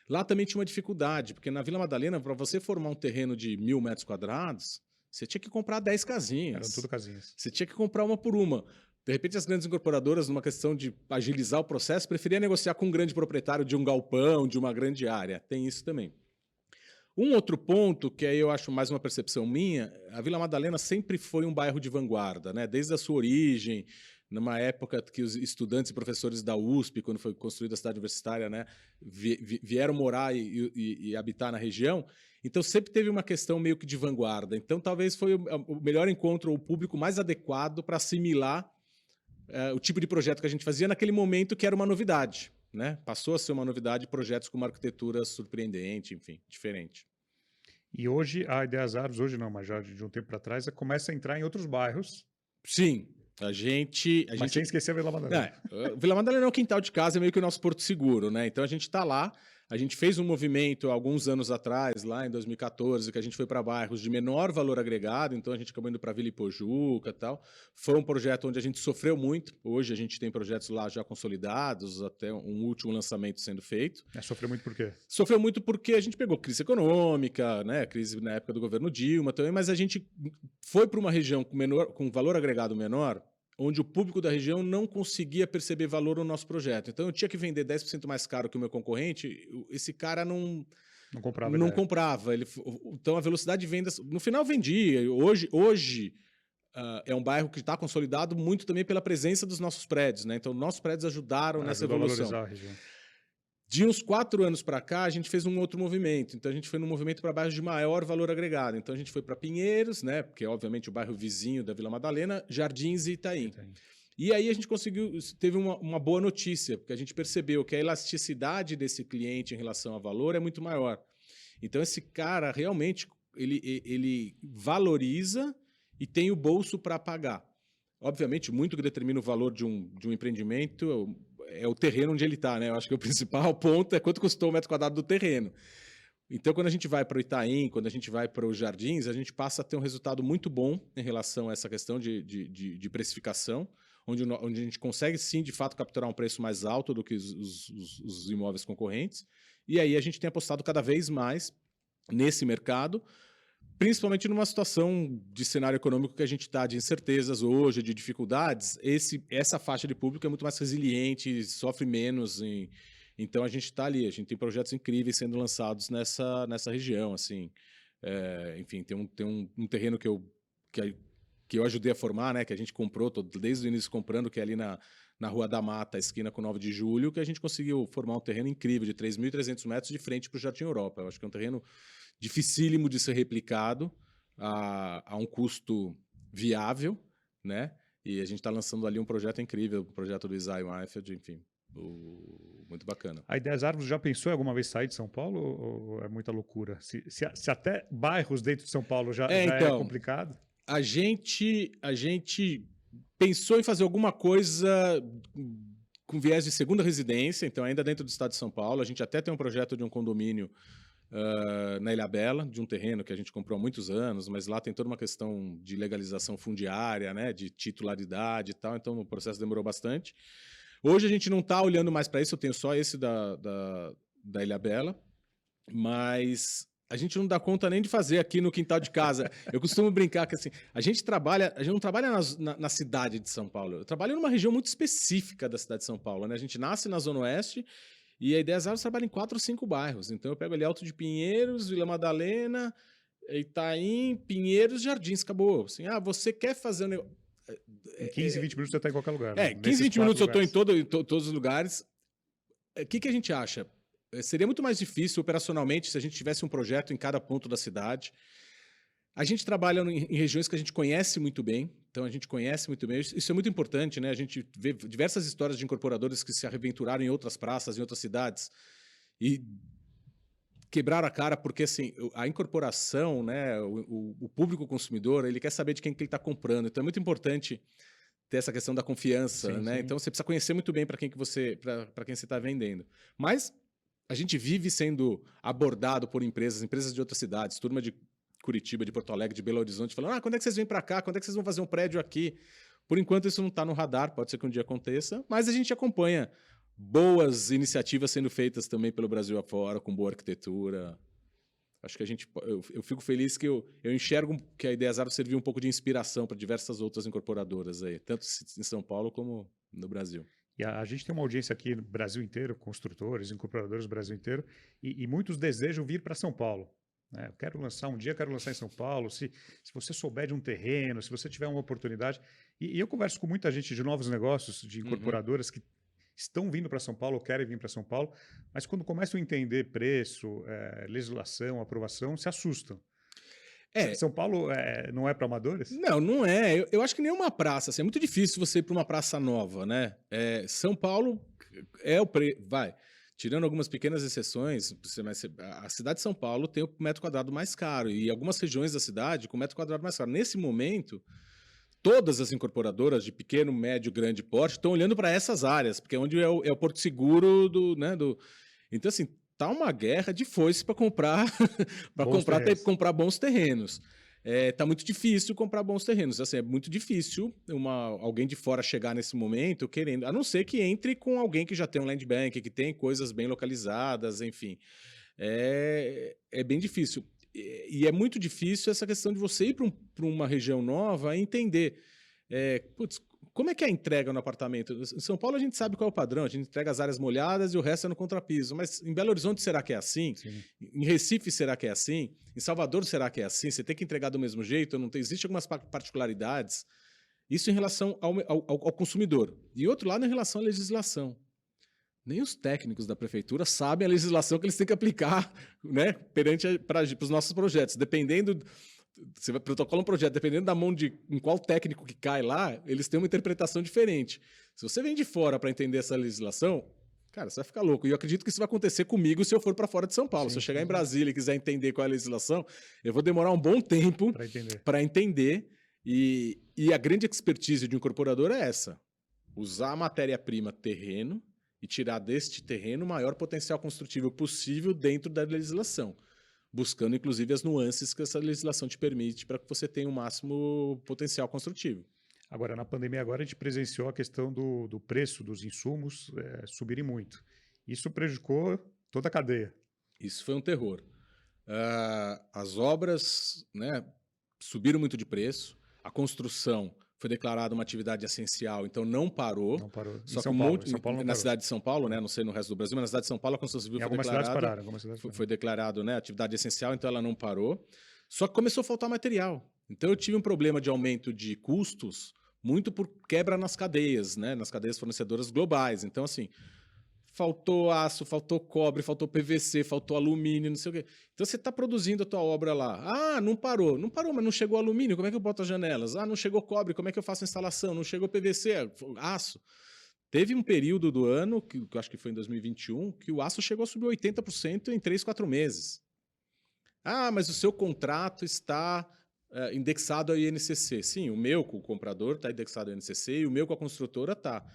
[SPEAKER 2] Lá também tinha uma dificuldade, porque na Vila Madalena, para você formar um terreno de 1.000 metros quadrados, você tinha que comprar 10 casinhas.
[SPEAKER 1] Eram tudo casinhas.
[SPEAKER 2] Você tinha que comprar uma por uma. De repente, as grandes incorporadoras, numa questão de agilizar o processo, preferiam negociar com um grande proprietário de um galpão, de uma grande área. Tem isso também. Um outro ponto, que aí eu acho mais uma percepção minha, a Vila Madalena sempre foi um bairro de vanguarda, né? Desde a sua origem, numa época que os estudantes e professores da USP, quando foi construída a cidade universitária, né, vieram morar e habitar na região. Então, sempre teve uma questão meio que de vanguarda. Então, talvez foi o melhor encontro, o público mais adequado para assimilar o tipo de projeto que a gente fazia naquele momento, que era uma novidade, né? Passou a ser uma novidade, projetos com uma arquitetura surpreendente, enfim, diferente.
[SPEAKER 1] E hoje, a Ideias Árvores, hoje não, mas já de um tempo para trás, começa a entrar em outros bairros.
[SPEAKER 2] Sim. Mas
[SPEAKER 1] sem esquecer a Vila Madalena.
[SPEAKER 2] Vila Madalena é o quintal de casa, é meio que o nosso porto seguro, né? Então a gente está lá, a gente fez um movimento alguns anos atrás, lá em 2014, que a gente foi para bairros de menor valor agregado, então a gente acabou indo para Vila Ipojuca e tal. Foi um projeto onde a gente sofreu muito, hoje a gente tem projetos lá já consolidados, até um último lançamento sendo feito.
[SPEAKER 1] Sofreu muito por quê?
[SPEAKER 2] Sofreu muito porque a gente pegou crise econômica, né? Crise na época do governo Dilma também, mas a gente foi para uma região com valor agregado menor, onde o público da região não conseguia perceber valor no nosso projeto. Então, eu tinha que vender 10% mais caro que o meu concorrente, esse cara não comprava. Então, a velocidade de vendas... No final, vendia. Hoje é um bairro que está consolidado muito também pela presença dos nossos prédios, né? Então, nossos prédios ajudaram nessa evolução.
[SPEAKER 1] A região.
[SPEAKER 2] De uns 4 anos para cá, a gente fez um outro movimento. Então, a gente foi num movimento para bairros de maior valor agregado. Então, a gente foi para Pinheiros, né? Porque é, obviamente, o bairro vizinho da Vila Madalena, Jardins e Itaim. E aí a gente teve uma boa notícia, porque a gente percebeu que a elasticidade desse cliente em relação ao valor é muito maior. Então, esse cara, realmente, ele valoriza e tem o bolso para pagar. Obviamente, muito que determina o valor de um empreendimento é o terreno onde ele está, né? Eu acho que o principal ponto é quanto custou o metro quadrado do terreno. Então, quando a gente vai para o Itaim, quando a gente vai para os Jardins, a gente passa a ter um resultado muito bom em relação a essa questão de precificação, onde a gente consegue, sim, de fato, capturar um preço mais alto do que os imóveis concorrentes. E aí a gente tem apostado cada vez mais nesse mercado, principalmente numa situação de cenário econômico que a gente está de incertezas hoje, de dificuldades. Essa faixa de público é muito mais resiliente, sofre menos. Então a gente está ali, a gente tem projetos incríveis sendo lançados nessa região. Assim. Enfim, tem um terreno que eu ajudei a formar, né, que a gente comprou, desde o início comprando, que é ali na Rua da Mata, esquina com 9 de Julho, que a gente conseguiu formar um terreno incrível de 3.300 metros de frente para o Jardim Europa. Eu acho que é um terreno dificílimo de ser replicado a um custo viável, né? E a gente está lançando ali um projeto incrível, o projeto do Isaiah Weinfeld, enfim, muito bacana.
[SPEAKER 1] A Ideias Árvores já pensou em alguma vez sair de São Paulo ou é muita loucura? Se até bairros dentro de São Paulo já é complicado?
[SPEAKER 2] A gente pensou em fazer alguma coisa com viés de segunda residência, então ainda dentro do estado de São Paulo. A gente até tem um projeto de um condomínio na Ilhabela, de um terreno que a gente comprou há muitos anos, mas lá tem toda uma questão de legalização fundiária, né, de titularidade e tal, então o processo demorou bastante. Hoje a gente não está olhando mais para isso, eu tenho só esse da Ilhabela, mas a gente não dá conta nem de fazer aqui no quintal de casa. Eu costumo brincar que assim, a gente não trabalha na cidade de São Paulo, eu trabalho numa região muito específica da cidade de São Paulo, né? A gente nasce na Zona Oeste e a Ideias Árvores trabalha em 4 ou 5 bairros. Então eu pego ali Alto de Pinheiros, Vila Madalena, Itaim, Pinheiros, Jardins, acabou. Assim, você quer fazer um negócio...
[SPEAKER 1] Em 15, 20 minutos você está em qualquer lugar.
[SPEAKER 2] 15, 20 minutos eu estou em todos os lugares. O que a gente acha? Seria muito mais difícil operacionalmente se a gente tivesse um projeto em cada ponto da cidade. A gente trabalha em regiões que a gente conhece muito bem, então a gente conhece muito bem. Isso é muito importante, né? A gente vê diversas histórias de incorporadores que se aventuraram em outras praças, em outras cidades e quebraram a cara porque assim, a incorporação, né? O público consumidor, ele quer saber de quem que ele está comprando. Então é muito importante ter essa questão da confiança, sim, né? Sim. Então você precisa conhecer muito bem para quem você está vendendo. Mas a gente vive sendo abordado por empresas de outras cidades, turma de Curitiba, de Porto Alegre, de Belo Horizonte, falando, quando é que vocês vêm para cá? Quando é que vocês vão fazer um prédio aqui? Por enquanto isso não está no radar, pode ser que um dia aconteça, mas a gente acompanha boas iniciativas sendo feitas também pelo Brasil afora, com boa arquitetura. Acho que eu fico feliz que eu enxergo que a Ideias Árvores serviu um pouco de inspiração para diversas outras incorporadoras aí, tanto em São Paulo como no Brasil.
[SPEAKER 1] E a gente tem uma audiência aqui no Brasil inteiro, construtores, incorporadores do Brasil inteiro, e muitos desejam vir para São Paulo. Eu quero lançar em São Paulo, se você souber de um terreno, se você tiver uma oportunidade. E eu converso com muita gente de novos negócios, de incorporadoras que estão vindo para São Paulo, ou querem vir para São Paulo, mas quando começam a entender preço, legislação, aprovação, se assustam. São Paulo não é para amadores?
[SPEAKER 2] Não é. Eu acho que nenhuma praça. Assim, é muito difícil você ir para uma praça nova, né? São Paulo vai. Tirando algumas pequenas exceções, a cidade de São Paulo tem o metro quadrado mais caro e algumas regiões da cidade com o metro quadrado mais caro. Nesse momento, todas as incorporadoras de pequeno, médio, grande porte estão olhando para essas áreas, porque é onde é o porto seguro Então, assim, tá uma guerra de foice para comprar comprar bons terrenos. Tá muito difícil comprar bons terrenos. Assim, é muito difícil alguém de fora chegar nesse momento querendo, a não ser que entre com alguém que já tem um land bank, que tem coisas bem localizadas, enfim. É bem difícil. E é muito difícil essa questão de você ir para uma região nova e entender. Como é que é a entrega no apartamento? Em São Paulo a gente sabe qual é o padrão, a gente entrega as áreas molhadas e o resto é no contrapiso. Mas em Belo Horizonte será que é assim? Sim. Em Recife será que é assim? Em Salvador será que é assim? Você tem que entregar do mesmo jeito? Existem algumas particularidades. Isso em relação ao consumidor. E outro lado em relação à legislação. Nem os técnicos da prefeitura sabem a legislação que eles têm que aplicar, né, para os nossos projetos. Dependendo... Você vai protocolar um projeto, dependendo da mão em qual técnico que cai lá, eles têm uma interpretação diferente. Se você vem de fora para entender essa legislação, cara, você vai ficar louco. E eu acredito que isso vai acontecer comigo se eu for para fora de São Paulo. Sim, se eu chegar em Brasília e quiser entender qual é a legislação, eu vou demorar um bom tempo para entender. E a grande expertise de um incorporador é essa: usar a matéria-prima terreno e tirar deste terreno o maior potencial construtivo possível dentro da legislação, buscando, inclusive, as nuances que essa legislação te permite para que você tenha o máximo potencial construtivo.
[SPEAKER 1] Agora, na pandemia, a gente presenciou a questão do preço dos insumos subirem muito. Isso prejudicou toda a cadeia.
[SPEAKER 2] Isso foi um terror. As obras, né, subiram muito de preço, a construção foi declarada uma atividade essencial, então não parou.
[SPEAKER 1] Não parou.
[SPEAKER 2] Só que na cidade de São Paulo, né, não sei no resto do Brasil, mas na cidade de São Paulo a construção civil foi declarada. Foi declarado, né, atividade essencial, então ela não parou. Só que começou a faltar material. Então eu tive um problema de aumento de custos muito por quebra nas cadeias, né, nas cadeias fornecedoras globais. Então, assim, faltou aço, faltou cobre, faltou PVC, faltou alumínio, não sei o quê. Então você está produzindo a tua obra lá. Não parou. Não parou, mas não chegou alumínio, como é que eu boto as janelas? Não chegou cobre, como é que eu faço a instalação? Não chegou PVC, aço. Teve um período do ano, que eu acho que foi em 2021, que o aço chegou a subir 80% em 3, 4 meses. Mas o seu contrato está indexado ao INCC. Sim, o meu com o comprador está indexado ao INCC e o meu com a construtora está.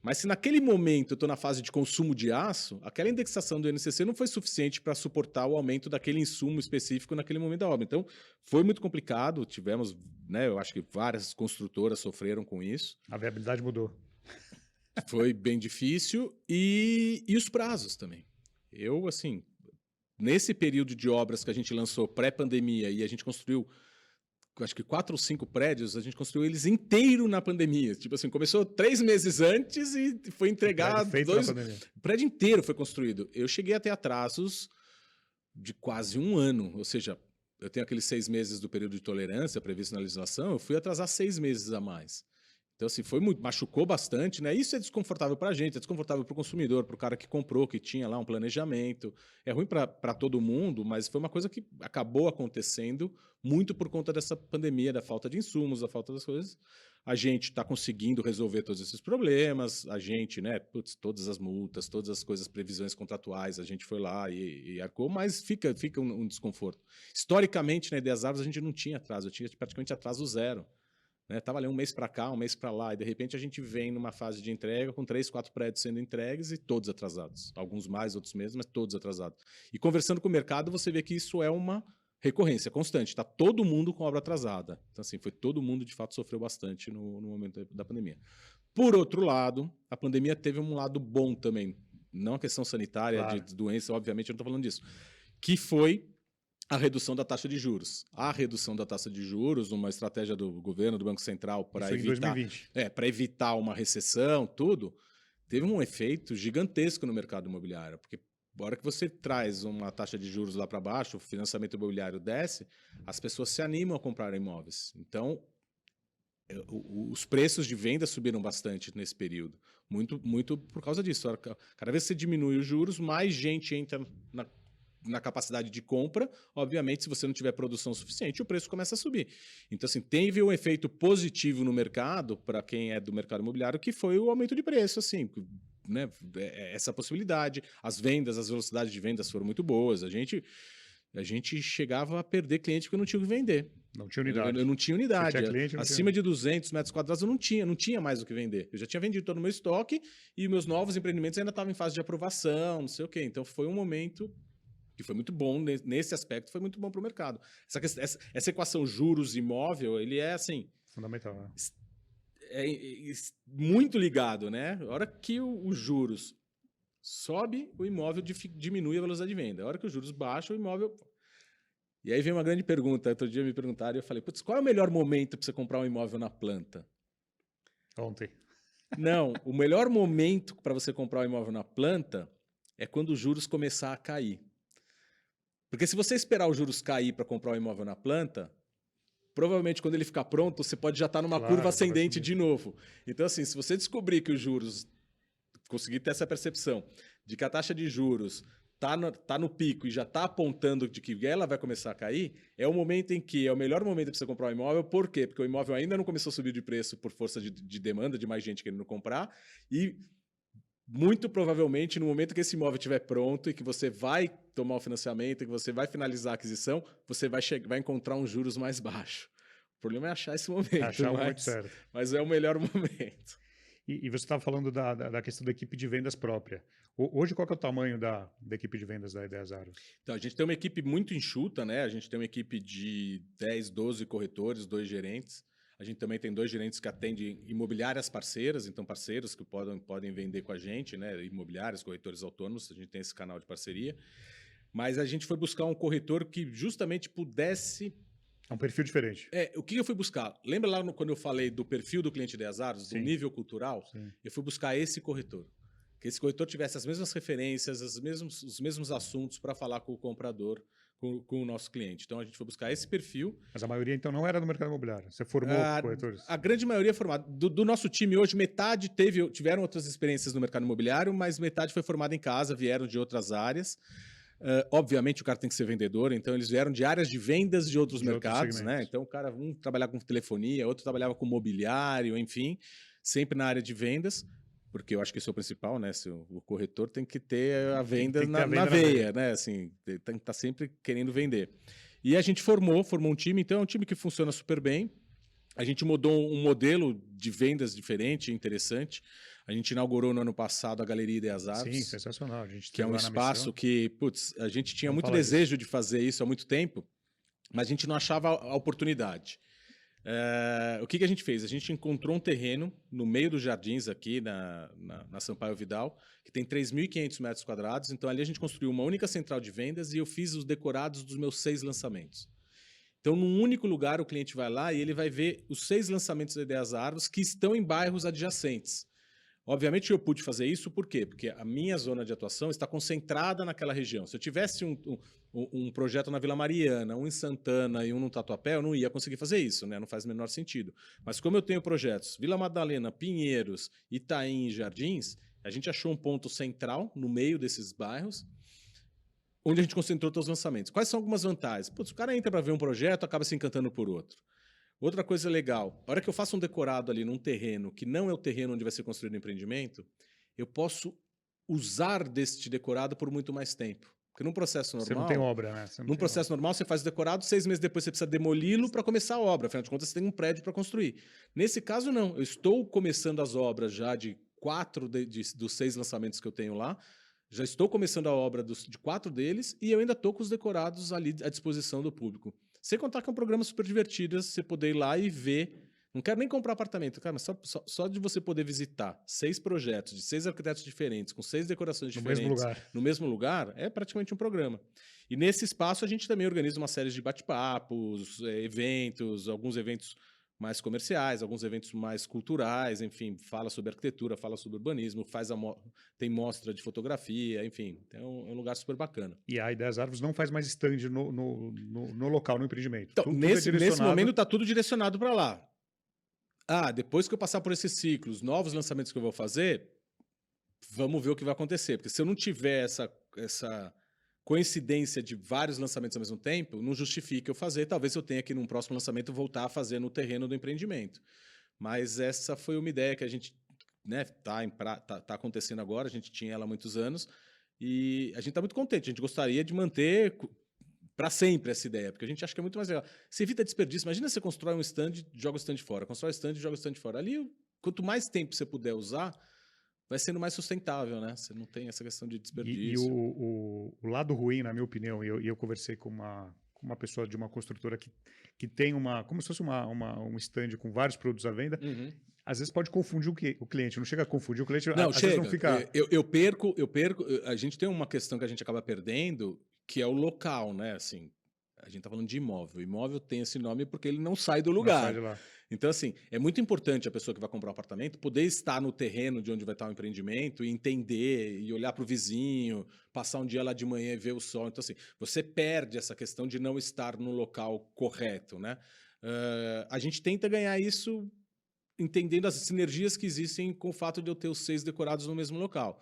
[SPEAKER 2] Mas se naquele momento eu estou na fase de consumo de aço, aquela indexação do INCC não foi suficiente para suportar o aumento daquele insumo específico naquele momento da obra. Então, foi muito complicado, tivemos, né, eu acho que várias construtoras sofreram com isso.
[SPEAKER 1] A viabilidade mudou.
[SPEAKER 2] Foi bem difícil e os prazos também. Eu, assim, nesse período de obras que a gente lançou pré-pandemia e a gente construiu, acho que 4 ou 5 prédios, a gente construiu eles inteiro na pandemia. Tipo assim, começou 3 meses antes e foi entregado. O prédio inteiro foi construído. Eu cheguei a ter atrasos de quase 1 ano. Ou seja, eu tenho aqueles 6 meses do período de tolerância previsto na legislação, eu fui atrasar 6 meses a mais. Então, assim, machucou bastante, né? Isso é desconfortável para a gente, é desconfortável para o consumidor, para o cara que comprou, que tinha lá um planejamento. É ruim para todo mundo, mas foi uma coisa que acabou acontecendo muito por conta dessa pandemia, da falta de insumos, da falta das coisas. A gente está conseguindo resolver todos esses problemas, a gente, né? Todas as multas, todas as coisas, previsões contratuais, a gente foi lá e arcou, mas fica um desconforto. Historicamente, na Ideias Árvores, a gente não tinha atraso, eu tinha praticamente atraso zero. Estava ali um mês para cá, um mês para lá, e de repente a gente vem numa fase de entrega com 3, 4 prédios sendo entregues e todos atrasados. Alguns mais, outros menos, mas todos atrasados. E conversando com o mercado, você vê que isso é uma recorrência constante. Está todo mundo com obra atrasada. Então, assim, todo mundo, de fato, sofreu bastante no momento da pandemia. Por outro lado, a pandemia teve um lado bom também. Não a questão sanitária, claro, de doença, obviamente, eu não estou falando disso. Que foi a redução da taxa de juros. A redução da taxa de juros, uma estratégia do governo, do Banco Central, para evitar uma recessão, tudo, teve um efeito gigantesco no mercado imobiliário, porque na hora que você traz uma taxa de juros lá para baixo, o financiamento imobiliário desce, as pessoas se animam a comprar imóveis. Então, os preços de venda subiram bastante nesse período. Muito por causa disso. Cada vez que você diminui os juros, mais gente entra na capacidade de compra. Obviamente, se você não tiver produção suficiente, o preço começa a subir. Então, assim, teve um efeito positivo no mercado, para quem é do mercado imobiliário, que foi o aumento de preço, assim, né? Essa possibilidade. As vendas, as velocidades de vendas foram muito boas. A gente chegava a perder cliente porque não tinha o que vender.
[SPEAKER 1] Não tinha unidade.
[SPEAKER 2] Eu não tinha unidade. Acima de 200 metros quadrados eu não tinha mais o que vender. Eu já tinha vendido todo o meu estoque e meus novos empreendimentos ainda estavam em fase de aprovação, não sei o quê. Então, foi um momento que foi muito bom, nesse aspecto, foi muito bom para o mercado. Essa equação juros-imóvel, ele é, assim...
[SPEAKER 1] fundamental, né?
[SPEAKER 2] Muito ligado, né? A hora que os juros sobe, o imóvel diminui a velocidade de venda. A hora que os juros baixam, o imóvel... E aí vem uma grande pergunta. Outro dia me perguntaram e eu falei, qual é o melhor momento para você comprar um imóvel na planta?
[SPEAKER 1] Ontem.
[SPEAKER 2] Não, o melhor momento para você comprar um imóvel na planta é quando os juros começar a cair. Porque se você esperar os juros cair para comprar um imóvel na planta, provavelmente quando ele ficar pronto, você pode já estar numa curva ascendente de novo. Então, assim, se você descobrir que os juros, conseguir ter essa percepção de que a taxa de juros está no pico e já está apontando de que ela vai começar a cair, é o momento em que é o melhor momento para você comprar um imóvel. Por quê? Porque o imóvel ainda não começou a subir de preço por força de demanda, de mais gente querendo comprar, e muito provavelmente, no momento que esse imóvel estiver pronto e que você vai tomar o financiamento, que você vai finalizar a aquisição, você vai encontrar um juros mais baixo. O problema é achar esse momento.
[SPEAKER 1] Achar o momento certo.
[SPEAKER 2] Mas é o melhor momento.
[SPEAKER 1] E você estava falando da questão da equipe de vendas própria. Hoje, qual que é o tamanho da equipe de vendas da Ideias Árvores?
[SPEAKER 2] Então, a gente tem uma equipe muito enxuta, né? A gente tem uma equipe de 10, 12 corretores, 2 gerentes. A gente também tem 2 gerentes que atendem imobiliárias parceiras, então parceiros que podem vender com a gente, né? Imobiliários, corretores autônomos, a gente tem esse canal de parceria. Mas a gente foi buscar um corretor que justamente pudesse...
[SPEAKER 1] É um perfil diferente.
[SPEAKER 2] O que eu fui buscar? Lembra lá quando eu falei do perfil do cliente Ideias Árvores, do nível cultural? Sim. Eu fui buscar esse corretor. Que esse corretor tivesse as mesmas referências, os mesmos assuntos para falar com o comprador, com o nosso cliente. Então, a gente foi buscar esse perfil.
[SPEAKER 1] Mas a maioria, então, não era do mercado imobiliário? Você formou corretores?
[SPEAKER 2] A grande maioria é formada. Do nosso time hoje, metade tiveram outras experiências no mercado imobiliário, mas metade foi formada em casa, vieram de outras áreas. Obviamente, o cara tem que ser vendedor, então eles vieram de áreas de vendas de outros mercados, né? Então, o cara, um trabalhava com telefonia, outro trabalhava com mobiliário, enfim, sempre na área de vendas. Porque eu acho que isso é o principal, né? O corretor tem que ter a venda na veia, né? Assim, tem que estar sempre querendo vender. E a gente formou um time, então é um time que funciona super bem. A gente mudou um modelo de vendas diferente, interessante. A gente inaugurou no ano passado a Galeria Ideias Árvores.
[SPEAKER 1] Sim, sensacional. A gente
[SPEAKER 2] que é um espaço que, putz, a gente tinha muito desejo de fazer isso há muito tempo, mas a gente não achava a oportunidade. O que a gente fez? A gente encontrou um terreno no meio dos jardins aqui na Sampaio Vidal, que tem 3.500 metros quadrados. Então ali a gente construiu uma única central de vendas e eu fiz os decorados dos meus 6 lançamentos. Então, num único lugar, o cliente vai lá e ele vai ver os 6 lançamentos da Ideias Árvores que estão em bairros adjacentes. Obviamente, eu pude fazer isso, por quê? Porque a minha zona de atuação está concentrada naquela região. Se eu tivesse um projeto na Vila Mariana, um em Santana e um no Tatuapé, eu não ia conseguir fazer isso, né? Não faz o menor sentido. Mas como eu tenho projetos Vila Madalena, Pinheiros, Itaim e Jardins, a gente achou um ponto central no meio desses bairros, onde a gente concentrou todos os lançamentos. Quais são algumas vantagens? Putz, o cara entra para ver um projeto, acaba se encantando por outro. Outra coisa legal, a hora que eu faço um decorado ali num terreno que não é o terreno onde vai ser construído o empreendimento, eu posso usar deste decorado por muito mais tempo. Porque num processo normal...
[SPEAKER 1] Você não tem obra, né?
[SPEAKER 2] Num processo normal, você faz o decorado, 6 meses depois você precisa demoli-lo para começar a obra. Afinal de contas, você tem um prédio para construir. Nesse caso, não. Eu estou começando as obras já de 4 dos 6 lançamentos que eu tenho lá, já estou começando a obra de 4 deles e eu ainda estou com os decorados ali à disposição do público. Sem contar que é um programa super divertido, você poder ir lá e ver. Não quero nem comprar apartamento, cara, mas só de você poder visitar 6 projetos de 6 arquitetos diferentes, com 6 decorações diferentes no mesmo lugar, é praticamente um programa. E nesse espaço a gente também organiza uma série de bate-papos, eventos, alguns eventos mais comerciais, alguns eventos mais culturais, enfim, fala sobre arquitetura, fala sobre urbanismo, tem mostra de fotografia, enfim, é um lugar super bacana.
[SPEAKER 1] E a Ideias Árvores não faz mais stand no local, no empreendimento.
[SPEAKER 2] Então, nesse momento está tudo direcionado para lá. Depois que eu passar por esses ciclos, novos lançamentos que eu vou fazer, vamos ver o que vai acontecer. Porque se eu não tiver essa coincidência de vários lançamentos ao mesmo tempo, não justifica eu fazer. Talvez eu tenha que, num próximo lançamento, voltar a fazer no terreno do empreendimento. Mas essa foi uma ideia que a gente tá acontecendo agora, a gente tinha ela há muitos anos, e a gente está muito contente. A gente gostaria de manter para sempre essa ideia, porque a gente acha que é muito mais legal. Você evita desperdício. Imagina você constrói um stand, joga o stand fora. Constrói o stand, joga o stand fora. Ali, quanto mais tempo você puder usar, vai sendo mais sustentável, né? Você não tem essa questão de desperdício.
[SPEAKER 1] E o lado ruim, na minha opinião, e eu conversei com uma pessoa de uma construtora que tem como se fosse um stand com vários produtos à venda, às vezes pode confundir o cliente, não chega a confundir o cliente,
[SPEAKER 2] não,
[SPEAKER 1] às vezes não fica...
[SPEAKER 2] Eu perco, a gente tem uma questão que a gente acaba perdendo, que é o local, né? Assim, a gente está falando de imóvel. O imóvel tem esse nome porque ele não sai do lugar.
[SPEAKER 1] Não sai de lá.
[SPEAKER 2] Então, assim, é muito importante a pessoa que vai comprar um apartamento poder estar no terreno de onde vai estar o empreendimento e entender, e olhar para o vizinho, passar um dia lá de manhã e ver o sol. Então, assim, você perde essa questão de não estar no local correto, né? A gente tenta ganhar isso entendendo as sinergias que existem com o fato de eu ter os 6 decorados no mesmo local.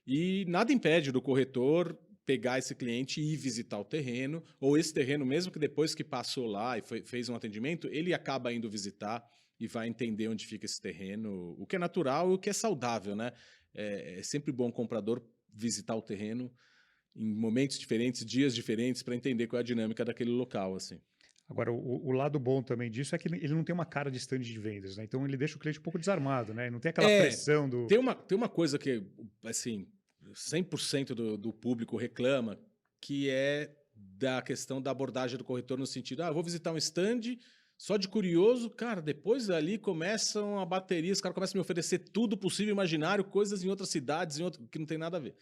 [SPEAKER 2] E nada impede do corretor pegar esse cliente e ir visitar o terreno, ou esse terreno, mesmo que depois que passou lá e fez um atendimento, ele acaba indo visitar e vai entender onde fica esse terreno, o que é natural e o que é saudável, né? É sempre bom o comprador visitar o terreno em momentos diferentes, dias diferentes, para entender qual é a dinâmica daquele local, assim.
[SPEAKER 1] Agora, o lado bom também disso é que ele não tem uma cara de stand de vendas, né? Então ele deixa o cliente um pouco desarmado, né? Não tem aquela pressão do...
[SPEAKER 2] Tem uma coisa que, assim, 100% do público reclama, que é da questão da abordagem do corretor no sentido, eu vou visitar um stand só de curioso, cara, depois ali começam a bateria, os caras começam a me oferecer tudo possível, imaginário, coisas em outras cidades, que não tem nada a ver.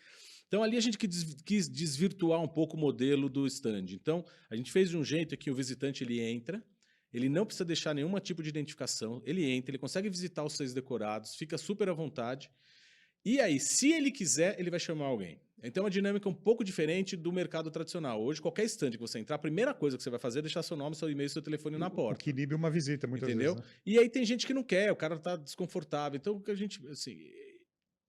[SPEAKER 2] Então ali a gente quis desvirtuar um pouco o modelo do stand. Então a gente fez de um jeito que o visitante ele entra, ele não precisa deixar nenhum tipo de identificação, ele entra, ele consegue visitar os 6 decorados, fica super à vontade. E aí, se ele quiser, ele vai chamar alguém. Então, é uma dinâmica um pouco diferente do mercado tradicional. Hoje, qualquer stand que você entrar, a primeira coisa que você vai fazer é deixar seu nome, seu e-mail, seu telefone na porta.
[SPEAKER 1] O que inibe uma visita, muitas vezes. Né?
[SPEAKER 2] E aí tem gente que não quer, o cara está desconfortável. Então,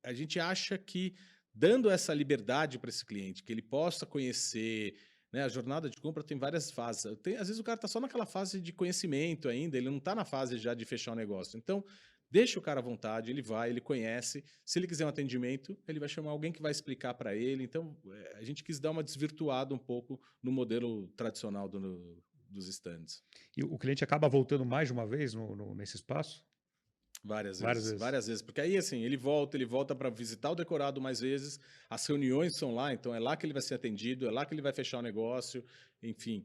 [SPEAKER 2] a gente acha que, dando essa liberdade para esse cliente, que ele possa conhecer... Né, a jornada de compra tem várias fases. Às vezes o cara está só naquela fase de conhecimento ainda, ele não está na fase já de fechar o negócio. Então, deixa o cara à vontade, ele vai, ele conhece. Se ele quiser um atendimento, ele vai chamar alguém que vai explicar para ele. Então, a gente quis dar uma desvirtuada um pouco no modelo tradicional dos stands.
[SPEAKER 1] E o cliente acaba voltando mais de uma vez nesse espaço?
[SPEAKER 2] Várias
[SPEAKER 1] Várias
[SPEAKER 2] vezes,
[SPEAKER 1] vezes.
[SPEAKER 2] várias vezes. Porque aí, assim, ele volta para visitar o decorado mais vezes, as reuniões são lá, então é lá que ele vai ser atendido, é lá que ele vai fechar o negócio, enfim.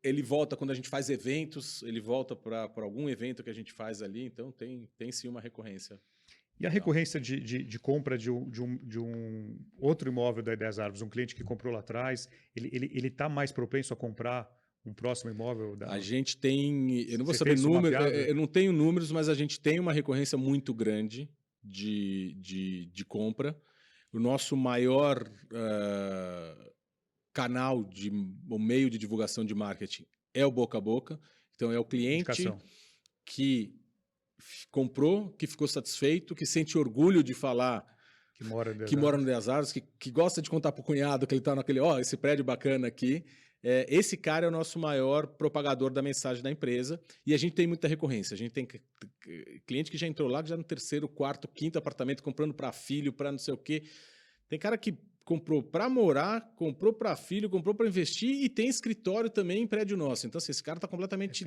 [SPEAKER 2] Ele volta quando a gente faz eventos, ele volta para algum evento que a gente faz ali, então tem sim uma recorrência.
[SPEAKER 1] E a recorrência de compra de um outro imóvel da Ideias Árvores, um cliente que comprou lá atrás, ele está mais propenso a comprar um próximo imóvel?
[SPEAKER 2] A gente tem, eu não vou
[SPEAKER 1] Você
[SPEAKER 2] saber
[SPEAKER 1] fez isso
[SPEAKER 2] números,
[SPEAKER 1] mapeado?
[SPEAKER 2] eu não tenho números, mas a gente tem uma recorrência muito grande de compra. O nosso maior canal, o meio de divulgação de marketing é o boca a boca. Então, é o cliente
[SPEAKER 1] Indicação.
[SPEAKER 2] que comprou, que ficou satisfeito, que sente orgulho de falar
[SPEAKER 1] Que mora
[SPEAKER 2] que mora no Ideias Árvores, que gosta de contar para o cunhado que ele está naquele, esse prédio bacana aqui. Esse cara é o nosso maior propagador da mensagem da empresa e a gente tem muita recorrência. A gente tem cliente que já entrou lá, que já no terceiro, quarto, quinto apartamento, comprando para filho, para não sei o quê. Tem cara que comprou para morar, comprou para filho, comprou para investir e tem escritório também em prédio nosso. Então, assim, esse cara está completamente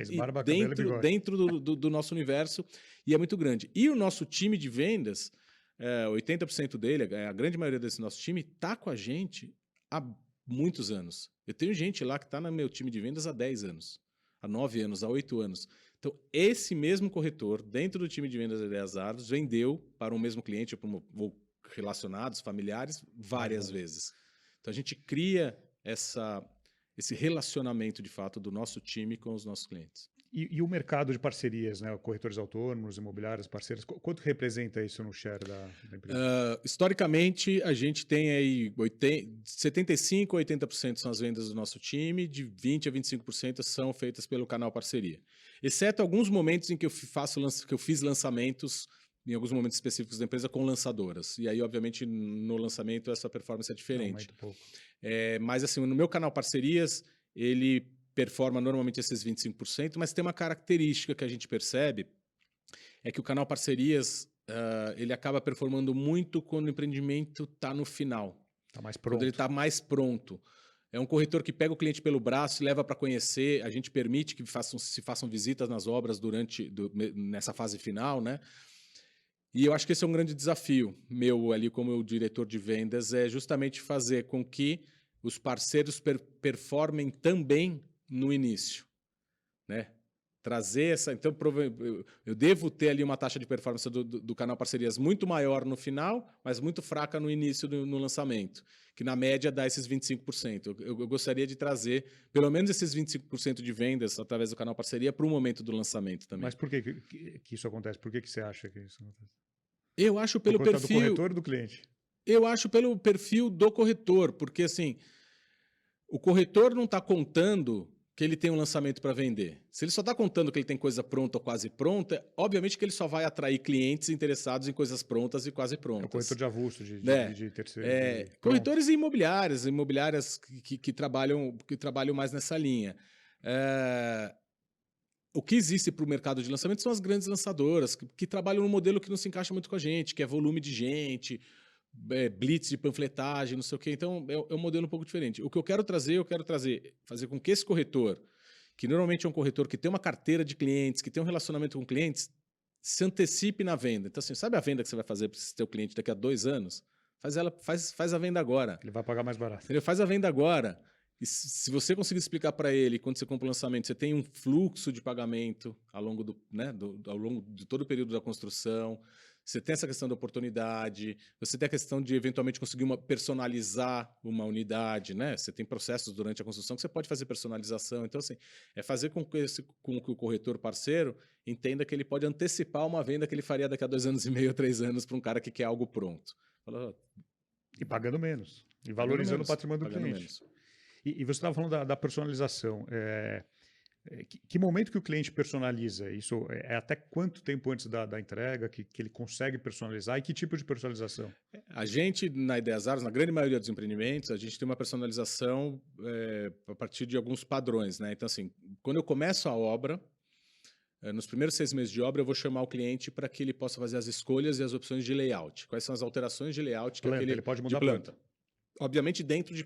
[SPEAKER 2] dentro do nosso universo e é muito grande. E o nosso time de vendas, 80% dele, a grande maioria desse nosso time, está com a gente há muitos anos. Eu tenho gente lá que está no meu time de vendas há 10 anos, há 9 anos, há 8 anos. Então, esse mesmo corretor, dentro do time de vendas da Ideias Árvores, vendeu para um mesmo cliente, ou relacionados, familiares, várias vezes. Então, a gente cria esse relacionamento, de fato, do nosso time com os nossos clientes.
[SPEAKER 1] E o mercado de parcerias, né? Corretores autônomos, imobiliários, parceiros, quanto representa isso no share da empresa?
[SPEAKER 2] Historicamente, a gente tem aí 75% a 80% são as vendas do nosso time, de 20% a 25% são feitas pelo canal parceria. Exceto alguns momentos em que eu fiz lançamentos, em alguns momentos específicos da empresa, com lançadoras. E aí, obviamente, no lançamento, essa performance é diferente.
[SPEAKER 1] Pouco.
[SPEAKER 2] Mas, assim, no meu canal parcerias, ele performa normalmente esses 25%, mas tem uma característica que a gente percebe, é que o canal parcerias, ele acaba performando muito quando o empreendimento está no final.
[SPEAKER 1] Está mais pronto.
[SPEAKER 2] Quando ele está mais pronto. É um corretor que pega o cliente pelo braço, leva para conhecer, a gente permite que se façam visitas nas obras nessa fase final, né? E eu acho que esse é um grande desafio meu ali como diretor de vendas, é justamente fazer com que os parceiros performem também no início, né? Trazer essa... Então, eu devo ter ali uma taxa de performance do canal parcerias muito maior no final, mas muito fraca no início, no lançamento, que na média dá esses 25%. Eu gostaria de trazer pelo menos esses 25% de vendas através do canal parceria para o momento do lançamento também.
[SPEAKER 1] Mas por que isso acontece? Por que você acha que isso acontece?
[SPEAKER 2] Eu acho pelo perfil...
[SPEAKER 1] do corretor ou do cliente?
[SPEAKER 2] Eu acho pelo perfil do corretor, porque assim, o corretor não está contando que ele tem um lançamento para vender. Se ele só está contando que ele tem coisa pronta ou quase pronta, obviamente que ele só vai atrair clientes interessados em coisas prontas e quase prontas. É o
[SPEAKER 1] corretor de avulso, de terceiro.
[SPEAKER 2] Corretores e imobiliárias que trabalham mais nessa linha. O que existe para o mercado de lançamento são as grandes lançadoras, que trabalham num modelo que não se encaixa muito com a gente, que é volume de gente, blitz de panfletagem, não sei o quê. Então, é um modelo um pouco diferente. O que eu quero fazer com que esse corretor, que normalmente é um corretor que tem uma carteira de clientes, que tem um relacionamento com clientes, se antecipe na venda. Então, assim, sabe a venda que você vai fazer para esse teu cliente daqui a 2 anos? Faz a venda agora.
[SPEAKER 1] Ele vai pagar mais barato.
[SPEAKER 2] Ele faz a venda agora. E se você conseguir explicar para ele, quando você compra o lançamento, você tem um fluxo de pagamento ao longo ao longo de todo o período da construção, você tem essa questão da oportunidade, você tem a questão de eventualmente conseguir personalizar uma unidade, né? Você tem processos durante a construção que você pode fazer personalização. Então, assim, é fazer com que o corretor parceiro entenda que ele pode antecipar uma venda que ele faria daqui a 2 anos e meio, 3 anos para um cara que quer algo pronto.
[SPEAKER 1] E pagando menos. E valorizando o patrimônio do cliente. E você estava falando da personalização. Que momento que o cliente personaliza? Isso é até quanto tempo antes da entrega que ele consegue personalizar e que tipo de personalização?
[SPEAKER 2] A gente, na Ideias Árvores, na grande maioria dos empreendimentos, a gente tem uma personalização a partir de alguns padrões, né? Então, assim, quando eu começo a obra, nos primeiros 6 meses de obra, eu vou chamar o cliente para que ele possa fazer as escolhas e as opções de layout. Quais são as alterações de layout que
[SPEAKER 1] ele pode mudar
[SPEAKER 2] de planta? Obviamente, dentro de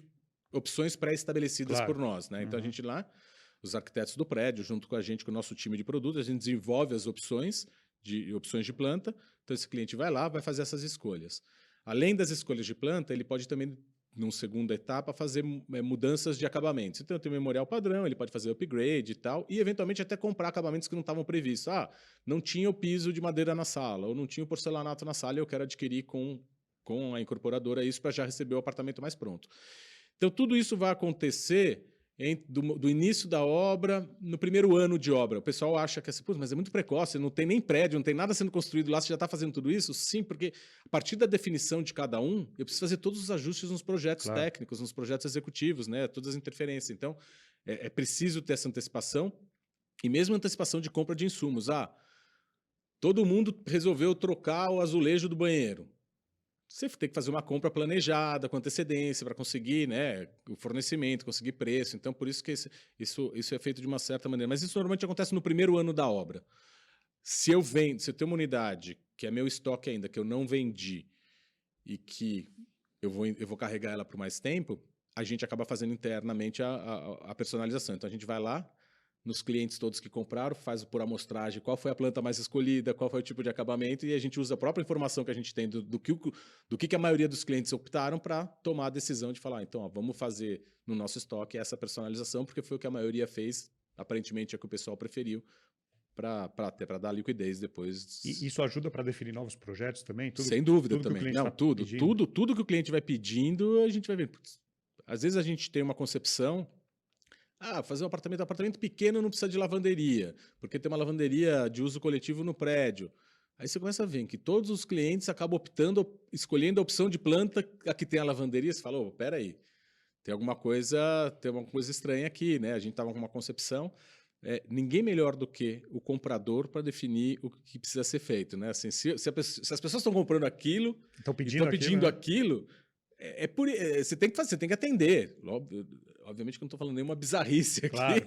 [SPEAKER 2] opções pré-estabelecidas por nós, né? Então, a gente lá... Os arquitetos do prédio, junto com a gente, com o nosso time de produto, a gente desenvolve as opções de opções de planta. Então, esse cliente vai lá, vai fazer essas escolhas. Além das escolhas de planta, ele pode também, numa segunda etapa, fazer mudanças de acabamentos. Então, tem o memorial padrão, ele pode fazer upgrade e tal, e eventualmente até comprar acabamentos que não estavam previstos. Não tinha o piso de madeira na sala, ou não tinha o porcelanato na sala, e eu quero adquirir com a incorporadora isso para já receber o apartamento mais pronto. Então, tudo isso vai acontecer do início da obra, no primeiro ano de obra. O pessoal acha que assim, mas é muito precoce, não tem nem prédio, não tem nada sendo construído lá, você já está fazendo tudo isso? Sim, porque a partir da definição de cada um, eu preciso fazer todos os ajustes nos projetos técnicos, nos projetos executivos, né? Todas as interferências. Então, é preciso ter essa antecipação, e mesmo antecipação de compra de insumos. Todo mundo resolveu trocar o azulejo do banheiro. Você tem que fazer uma compra planejada, com antecedência, para conseguir, né, o fornecimento, conseguir preço. Então, por isso que isso é feito de uma certa maneira. Mas isso normalmente acontece no primeiro ano da obra. Se eu tenho uma unidade, que é meu estoque ainda, que eu não vendi, e que eu vou carregar ela por mais tempo, a gente acaba fazendo internamente a personalização. Então, a gente vai lá, nos clientes todos que compraram, faz por amostragem qual foi a planta mais escolhida, qual foi o tipo de acabamento, e a gente usa a própria informação que a gente tem do que a maioria dos clientes optaram para tomar a decisão de falar, então, vamos fazer no nosso estoque essa personalização, porque foi o que a maioria fez, aparentemente é o que o pessoal preferiu, para dar liquidez depois.
[SPEAKER 1] E isso ajuda para definir novos projetos também?
[SPEAKER 2] Sem dúvida também. Não, tudo que o cliente vai pedindo, a gente vai ver. Às vezes a gente tem uma concepção... fazer um apartamento pequeno não precisa de lavanderia, porque tem uma lavanderia de uso coletivo no prédio. Aí você começa a ver que todos os clientes acabam escolhendo a opção de planta a que tem a lavanderia. Você fala, peraí, tem alguma coisa estranha aqui, né? A gente estava com uma concepção. Ninguém melhor do que o comprador para definir o que precisa ser feito, né? Assim, se as pessoas estão comprando aquilo, estão pedindo aquilo, você tem que atender. Obviamente que eu não estou falando nenhuma bizarrice aqui, claro.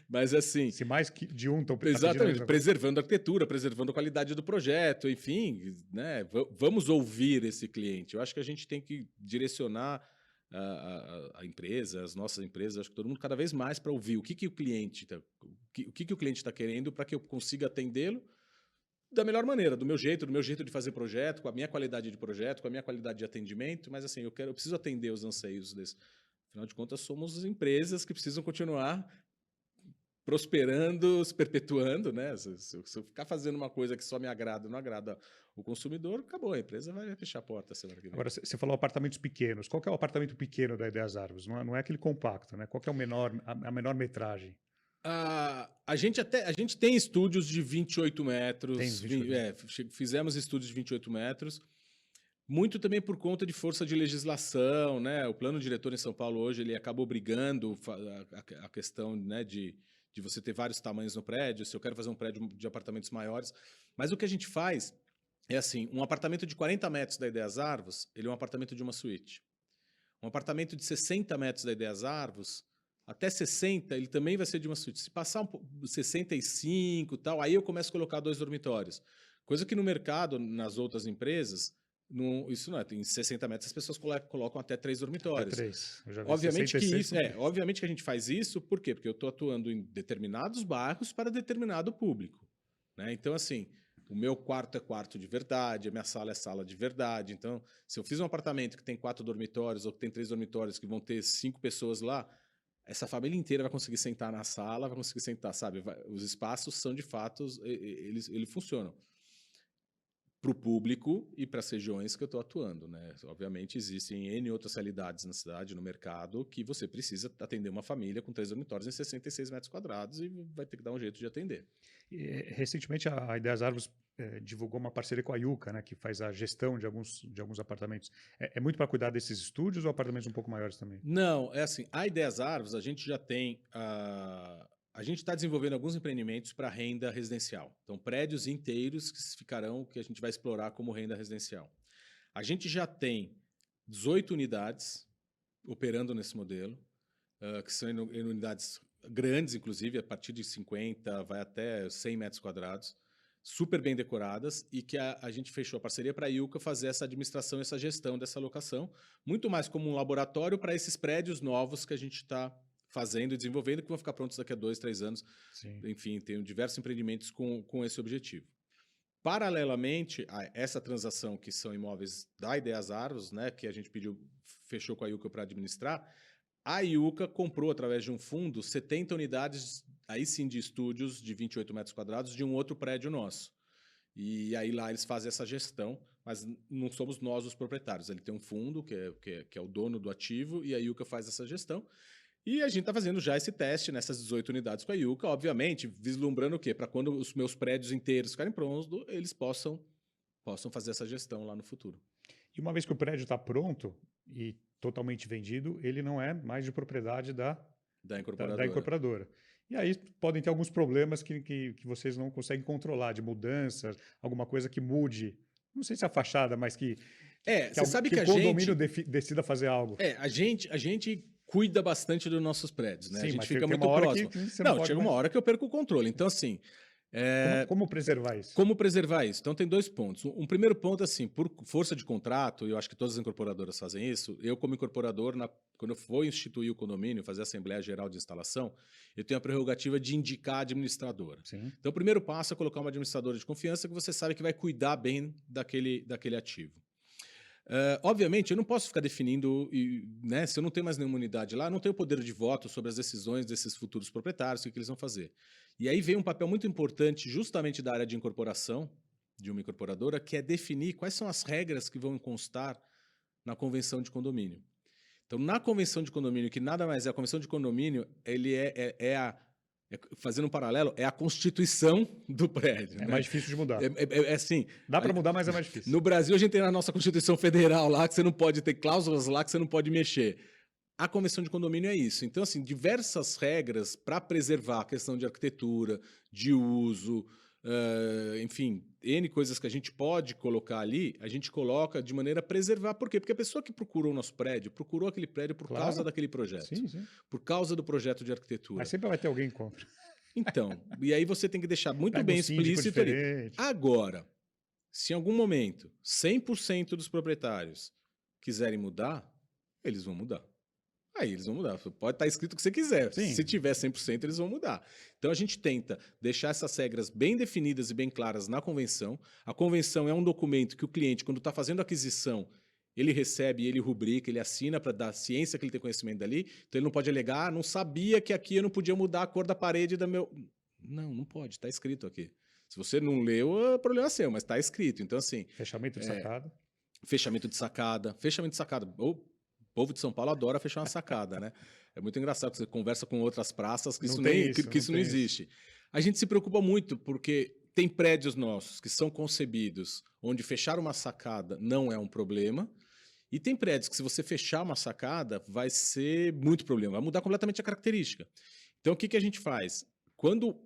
[SPEAKER 2] Mas assim...
[SPEAKER 1] Se mais de um estão
[SPEAKER 2] pedindo... Exatamente, preservando a arquitetura, preservando a qualidade do projeto, enfim, né? Vamos ouvir esse cliente. Eu acho que a gente tem que direcionar a empresa, as nossas empresas, acho que todo mundo cada vez mais para ouvir o que o cliente está querendo para que eu consiga atendê-lo da melhor maneira, do meu jeito de fazer projeto, com a minha qualidade de projeto, com a minha qualidade de atendimento, mas assim, eu preciso atender os anseios desse. Afinal de contas, somos empresas que precisam continuar prosperando, se perpetuando, né? Se eu ficar fazendo uma coisa que só me agrada, não agrada o consumidor, acabou, a empresa vai fechar a porta semana que vem.
[SPEAKER 1] Agora, você falou apartamentos pequenos. Qual que é o apartamento pequeno da Ideias Árvores? Não é aquele compacto, né? Qual que é a menor metragem?
[SPEAKER 2] A gente tem estúdios de 28 metros. Fizemos estúdios de 28 metros. Muito também por conta de força de legislação, né? O plano diretor em São Paulo hoje ele acaba obrigando a questão, né, de você ter vários tamanhos no prédio. Se eu quero fazer um prédio de apartamentos maiores. Mas o que a gente faz é assim, um apartamento de 40 metros da Ideias Árvores, ele é um apartamento de uma suíte. Um apartamento de 60 metros da Ideias Árvores, até 60, ele também vai ser de uma suíte. Se passar 65 e tal, aí eu começo a colocar 2 dormitórios. Coisa que no mercado, nas outras empresas, isso não é. Em 60 metros as pessoas colocam até 3 dormitórios.
[SPEAKER 1] Até 3. Eu já vi
[SPEAKER 2] obviamente que a gente faz isso, por quê? Porque eu estou atuando em determinados bairros para determinado público. Né? Então, assim, o meu quarto é quarto de verdade, a minha sala é sala de verdade. Então, se eu fiz um apartamento que tem 4 dormitórios ou que tem 3 dormitórios que vão ter 5 pessoas lá, essa família inteira vai conseguir sentar na sala, vai conseguir sentar, sabe? Os espaços são, de fato, eles funcionam para o público e para as regiões que eu estou atuando, né? Obviamente, existem N outras realidades na cidade, no mercado, que você precisa atender uma família com 3 dormitórios em 66 metros quadrados e vai ter que dar um jeito de atender.
[SPEAKER 1] Recentemente, a Ideias Árvores divulgou uma parceria com a Yuka, né, que faz a gestão de alguns apartamentos. É muito para cuidar desses estúdios ou apartamentos um pouco maiores também?
[SPEAKER 2] Não, é assim, a Ideias Árvores, a gente já tem... A gente está desenvolvendo alguns empreendimentos para renda residencial. Então, prédios inteiros que a gente vai explorar como renda residencial. A gente já tem 18 unidades operando nesse modelo, que são em unidades grandes, inclusive, a partir de 50, vai até 100 metros quadrados, super bem decoradas, e que a gente fechou a parceria para a Yuka fazer essa administração, essa gestão dessa locação, muito mais como um laboratório para esses prédios novos que a gente está fazendo e desenvolvendo, que vão ficar prontos daqui a 2, 3 anos.
[SPEAKER 1] Sim.
[SPEAKER 2] Enfim, tenho diversos empreendimentos com esse objetivo. Paralelamente a essa transação, que são imóveis da Ideias Arvos, né, que a gente fechou com a IUCA para administrar, a IUCA comprou, através de um fundo, 70 unidades, aí sim, de estúdios de 28 metros quadrados de um outro prédio nosso. E aí lá eles fazem essa gestão, mas não somos nós os proprietários. Ele tem um fundo, que é o dono do ativo, e a IUCA faz essa gestão. E a gente está fazendo já esse teste nessas 18 unidades com a IUCA, obviamente, vislumbrando o quê? Para quando os meus prédios inteiros ficarem prontos, eles possam fazer essa gestão lá no futuro.
[SPEAKER 1] E uma vez que o prédio está pronto e totalmente vendido, ele não é mais de propriedade da incorporadora. E aí podem ter alguns problemas que vocês não conseguem controlar, de mudança, alguma coisa que mude. Não sei se é a fachada, mas que
[SPEAKER 2] você sabe que
[SPEAKER 1] o condomínio decida fazer algo.
[SPEAKER 2] A gente cuida bastante dos nossos prédios, né?
[SPEAKER 1] Sim,
[SPEAKER 2] a gente
[SPEAKER 1] mas
[SPEAKER 2] fica
[SPEAKER 1] tem
[SPEAKER 2] muito
[SPEAKER 1] uma hora
[SPEAKER 2] próximo.
[SPEAKER 1] que você não
[SPEAKER 2] chega uma hora que eu perco o controle. Então, assim...
[SPEAKER 1] Como preservar isso?
[SPEAKER 2] Como preservar isso? Então, tem 2 pontos. Um primeiro ponto, assim, por força de contrato, e eu acho que todas as incorporadoras fazem isso, eu, como incorporador, quando eu for instituir o condomínio, fazer a Assembleia Geral de Instalação, eu tenho a prerrogativa de indicar a administradora.
[SPEAKER 1] Sim.
[SPEAKER 2] Então, o primeiro passo é colocar uma administradora de confiança que você sabe que vai cuidar bem daquele ativo. Obviamente, eu não posso ficar definindo, né, se eu não tenho mais nenhuma unidade lá, não tenho poder de voto sobre as decisões desses futuros proprietários, o que eles vão fazer. E aí vem um papel muito importante justamente da área de incorporação, de uma incorporadora, que é definir quais são as regras que vão constar na convenção de condomínio. Então, na convenção de condomínio, que nada mais é, a convenção de condomínio, ele fazendo um paralelo, é a constituição do prédio.
[SPEAKER 1] É,
[SPEAKER 2] né?
[SPEAKER 1] mais difícil de mudar.
[SPEAKER 2] Assim...
[SPEAKER 1] Dá para mudar, mas é mais difícil.
[SPEAKER 2] No Brasil, a gente tem na nossa Constituição Federal lá, que você não pode ter cláusulas lá que você não pode mexer. A convenção de condomínio é isso. Então, assim, diversas regras para preservar a questão de arquitetura, de uso, enfim, N coisas que a gente pode colocar ali, a gente coloca de maneira a preservar. Por quê? Porque a pessoa que procurou o nosso prédio, procurou aquele prédio por causa daquele projeto.
[SPEAKER 1] Sim, sim.
[SPEAKER 2] Por causa do projeto de arquitetura.
[SPEAKER 1] Mas sempre vai ter alguém que compra.
[SPEAKER 2] Então, e aí você tem que deixar muito bem explícito ali. Agora, se em algum momento 100% dos proprietários quiserem mudar, eles vão mudar. Aí eles vão mudar. Pode estar escrito o que você quiser. Sim. Se tiver 100%, eles vão mudar. Então a gente tenta deixar essas regras bem definidas e bem claras na convenção. A convenção é um documento que o cliente, quando está fazendo a aquisição, ele recebe, ele rubrica, ele assina para dar ciência que ele tem conhecimento dali. Então ele não pode alegar, não sabia que aqui eu não podia mudar a cor da parede da meu... Não pode, está escrito aqui. Se você não leu, o problema é seu, mas está escrito. Então, assim...
[SPEAKER 1] Fechamento de sacada.
[SPEAKER 2] Fechamento de sacada. O povo de São Paulo adora fechar uma sacada, né? É muito engraçado que você conversa com outras praças que isso não existe. A gente se preocupa muito porque tem prédios nossos que são concebidos onde fechar uma sacada não é um problema. E tem prédios que, se você fechar uma sacada, vai ser muito problema, vai mudar completamente a característica. Então, o que a gente faz? Quando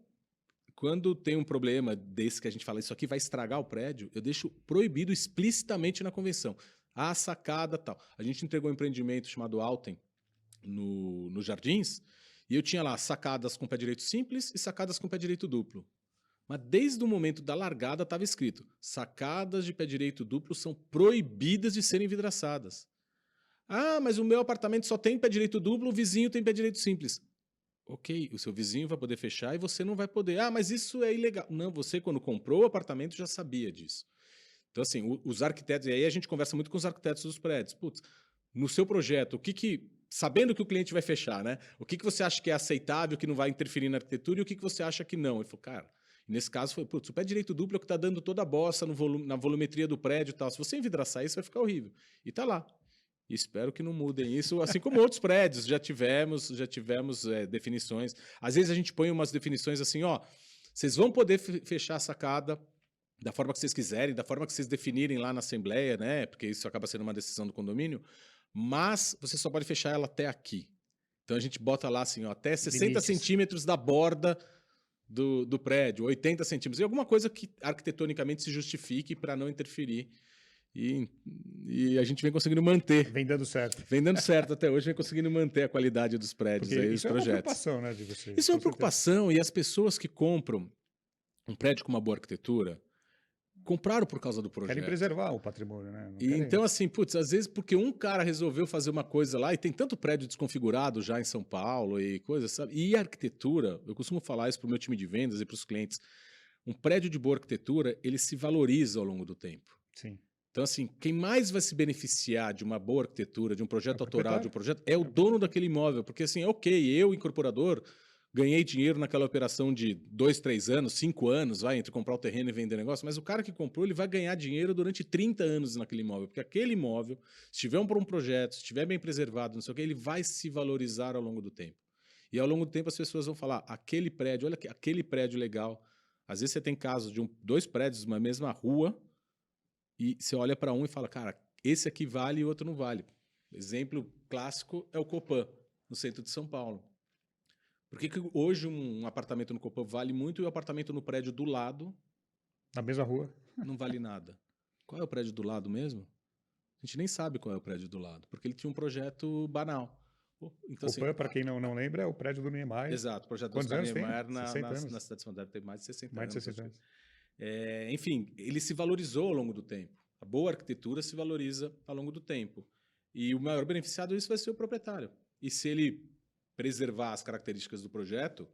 [SPEAKER 2] tem um problema desse que a gente fala, isso aqui vai estragar o prédio, eu deixo proibido explicitamente na convenção. A sacada tal. A gente entregou um empreendimento chamado Alten no Jardins, e eu tinha lá sacadas com pé direito simples e sacadas com pé direito duplo. Mas desde o momento da largada estava escrito: sacadas de pé direito duplo são proibidas de serem vidraçadas. Ah, mas o meu apartamento só tem pé direito duplo, o vizinho tem pé direito simples. Ok, o seu vizinho vai poder fechar e você não vai poder. Ah, mas isso é ilegal. Não, você, quando comprou o apartamento, já sabia disso. Então, assim, os arquitetos, e aí a gente conversa muito com os arquitetos dos prédios. Putz, no seu projeto, sabendo que o cliente vai fechar, né? O que você acha que é aceitável, que não vai interferir na arquitetura, e o que você acha que não? Ele falou, cara, nesse caso foi, putz, o pé direito duplo é o que está dando toda a bossa na volumetria do prédio e tal. Se você envidraçar isso, vai ficar horrível. E tá lá. E espero que não mudem isso, assim como outros prédios. Já tivemos definições. Às vezes a gente põe umas definições assim, ó, vocês vão poder fechar a sacada da forma que vocês quiserem, da forma que vocês definirem lá na Assembleia, né? Porque isso acaba sendo uma decisão do condomínio, mas você só pode fechar ela até aqui. Então a gente bota lá assim, ó, até 60 centímetros da borda do prédio, 80 centímetros, e alguma coisa que arquitetonicamente se justifique para não interferir. E a gente vem conseguindo manter.
[SPEAKER 1] Vem dando certo.
[SPEAKER 2] Vem dando certo até hoje, vem conseguindo manter a qualidade dos prédios, aí, os projetos. Isso é uma
[SPEAKER 1] preocupação, né, de vocês.
[SPEAKER 2] Isso é uma preocupação, e as pessoas que compram um prédio com uma boa arquitetura compraram por causa do projeto.
[SPEAKER 1] Querem preservar o patrimônio, né?
[SPEAKER 2] Então, assim, putz, às vezes porque um cara resolveu fazer uma coisa lá, e tem tanto prédio desconfigurado já em São Paulo e coisas, sabe? E a arquitetura, eu costumo falar isso para o meu time de vendas e para os clientes, um prédio de boa arquitetura, ele se valoriza ao longo do tempo.
[SPEAKER 1] Sim.
[SPEAKER 2] Então, assim, quem mais vai se beneficiar de uma boa arquitetura, de um projeto autoral, de um projeto, é o
[SPEAKER 1] É o
[SPEAKER 2] dono
[SPEAKER 1] proprietário.
[SPEAKER 2] daquele imóvel. Porque, assim, ok, eu, incorporador, ganhei dinheiro naquela operação de 2, 3 anos, 5 anos, vai, entre comprar o terreno e vender negócio, mas o cara que comprou, ele vai ganhar dinheiro durante 30 anos naquele imóvel. Porque aquele imóvel, se tiver um projeto, se estiver bem preservado, não sei o que, ele vai se valorizar ao longo do tempo. E ao longo do tempo as pessoas vão falar, aquele prédio, olha aquele prédio legal. Às vezes você tem casos de 2 prédios na mesma rua, e você olha para um e fala, cara, esse aqui vale e o outro não vale. Exemplo clássico é o Copan, no centro de São Paulo. Por que hoje um apartamento no Copan vale muito e o apartamento no prédio do lado
[SPEAKER 1] Na mesma rua.
[SPEAKER 2] não vale nada? Qual é o prédio do lado mesmo? A gente nem sabe qual é o prédio do lado, porque ele tinha um projeto banal. Então, assim,
[SPEAKER 1] Copan, para quem não lembra, é o prédio do Niemeyer.
[SPEAKER 2] exato, o projeto do
[SPEAKER 1] Quantos
[SPEAKER 2] Oscar
[SPEAKER 1] anos tem?
[SPEAKER 2] Niemeyer
[SPEAKER 1] 60 anos.
[SPEAKER 2] na cidade de São Paulo tem mais de 60
[SPEAKER 1] Mais de
[SPEAKER 2] anos.
[SPEAKER 1] 60 anos.
[SPEAKER 2] Enfim, ele se valorizou ao longo do tempo. A boa arquitetura se valoriza ao longo do tempo. E o maior beneficiado disso vai ser o proprietário. E se ele preservar as características do projeto,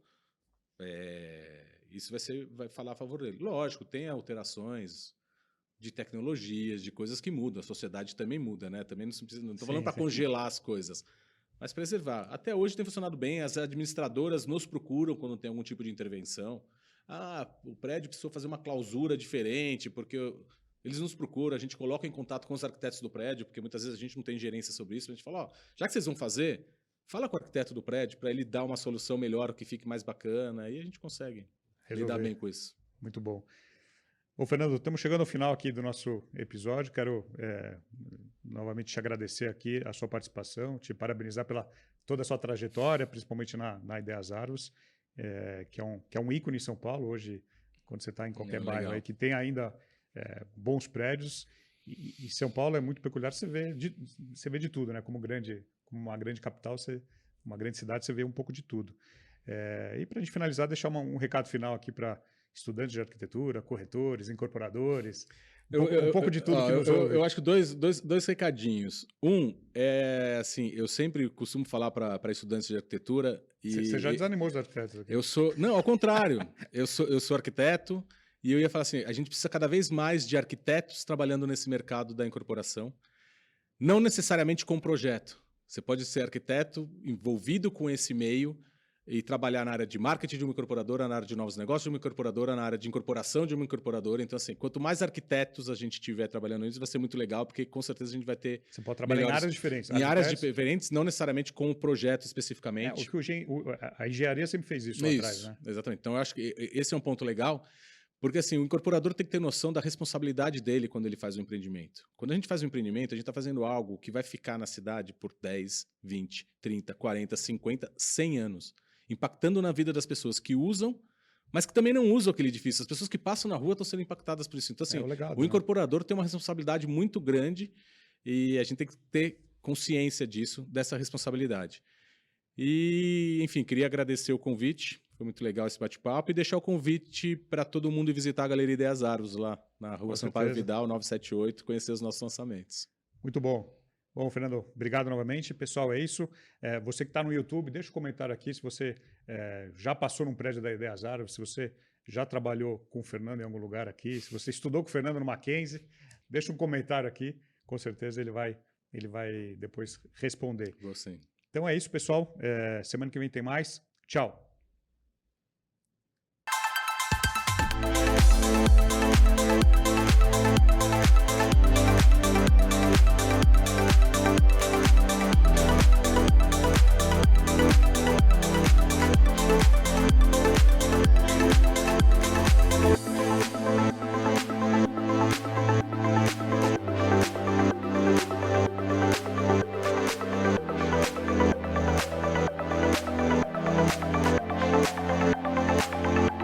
[SPEAKER 2] isso vai falar a favor dele. Lógico, tem alterações de tecnologias, de coisas que mudam. A sociedade também muda, né? Também não estou falando para congelar as coisas, mas preservar. Até hoje tem funcionado bem. As administradoras nos procuram quando tem algum tipo de intervenção. O prédio precisou fazer uma clausura diferente, porque eles nos procuram, a gente coloca em contato com os arquitetos do prédio, porque muitas vezes a gente não tem gerência sobre isso. A gente fala, já que vocês vão fazer, fala com o arquiteto do prédio para ele dar uma solução melhor, que fique mais bacana, e a gente consegue lidar bem com isso.
[SPEAKER 1] Muito bom. Bom, Fernando, estamos chegando ao final aqui do nosso episódio. Quero novamente te agradecer aqui a sua participação, te parabenizar pela toda a sua trajetória, principalmente na Ideias Árvores, que é um ícone em São Paulo hoje, quando você está em qualquer bairro aí, que tem ainda bons prédios. E São Paulo é muito peculiar, você vê de tudo, né? Como uma grande capital, uma grande cidade, você vê um pouco de tudo. E para a gente finalizar, deixar um recado final aqui para estudantes de arquitetura, corretores, incorporadores, um pouco de tudo que nos ouve.
[SPEAKER 2] Eu acho que dois recadinhos. Um é assim, eu sempre costumo falar para estudantes de arquitetura.
[SPEAKER 1] Você já desanimou os arquitetos aqui.
[SPEAKER 2] Não, ao contrário. eu sou arquiteto e eu ia falar assim, a gente precisa cada vez mais de arquitetos trabalhando nesse mercado da incorporação, não necessariamente com projeto. Você pode ser arquiteto envolvido com esse meio e trabalhar na área de marketing de uma incorporadora, na área de novos negócios de uma incorporadora, na área de incorporação de uma incorporadora. Então, assim, quanto mais arquitetos a gente tiver trabalhando nisso, vai ser muito legal, porque com certeza a gente vai ter...
[SPEAKER 1] Você pode trabalhar em áreas diferentes.
[SPEAKER 2] Em áreas diferentes, não necessariamente com o projeto especificamente.
[SPEAKER 1] A engenharia sempre fez isso lá atrás, né?
[SPEAKER 2] Exatamente. Então, eu acho que esse é um ponto legal, porque assim, o incorporador tem que ter noção da responsabilidade dele quando ele faz o empreendimento. Quando a gente faz um empreendimento, a gente está fazendo algo que vai ficar na cidade por 10, 20, 30, 40, 50, 100 anos. Impactando na vida das pessoas que usam, mas que também não usam aquele edifício. As pessoas que passam na rua estão sendo impactadas por isso. Então, assim, o incorporador tem uma responsabilidade muito grande e a gente tem que ter consciência disso, dessa responsabilidade. E, enfim, queria agradecer o convite. Foi muito legal esse bate-papo e deixar o convite para todo mundo ir visitar a Galeria Ideias Árvores lá na Rua Sampaio Vidal, 978, conhecer os nossos lançamentos.
[SPEAKER 1] Muito bom. Bom, Fernando, obrigado novamente. Pessoal, é isso. Você que está no YouTube, deixa um comentário aqui se você já passou num prédio da Ideias Árvores, se você já trabalhou com o Fernando em algum lugar aqui, se você estudou com o Fernando no Mackenzie, deixa um comentário aqui. Com certeza ele vai depois responder.
[SPEAKER 2] Vou sim.
[SPEAKER 1] Então é isso, pessoal. Semana que vem tem mais. Tchau.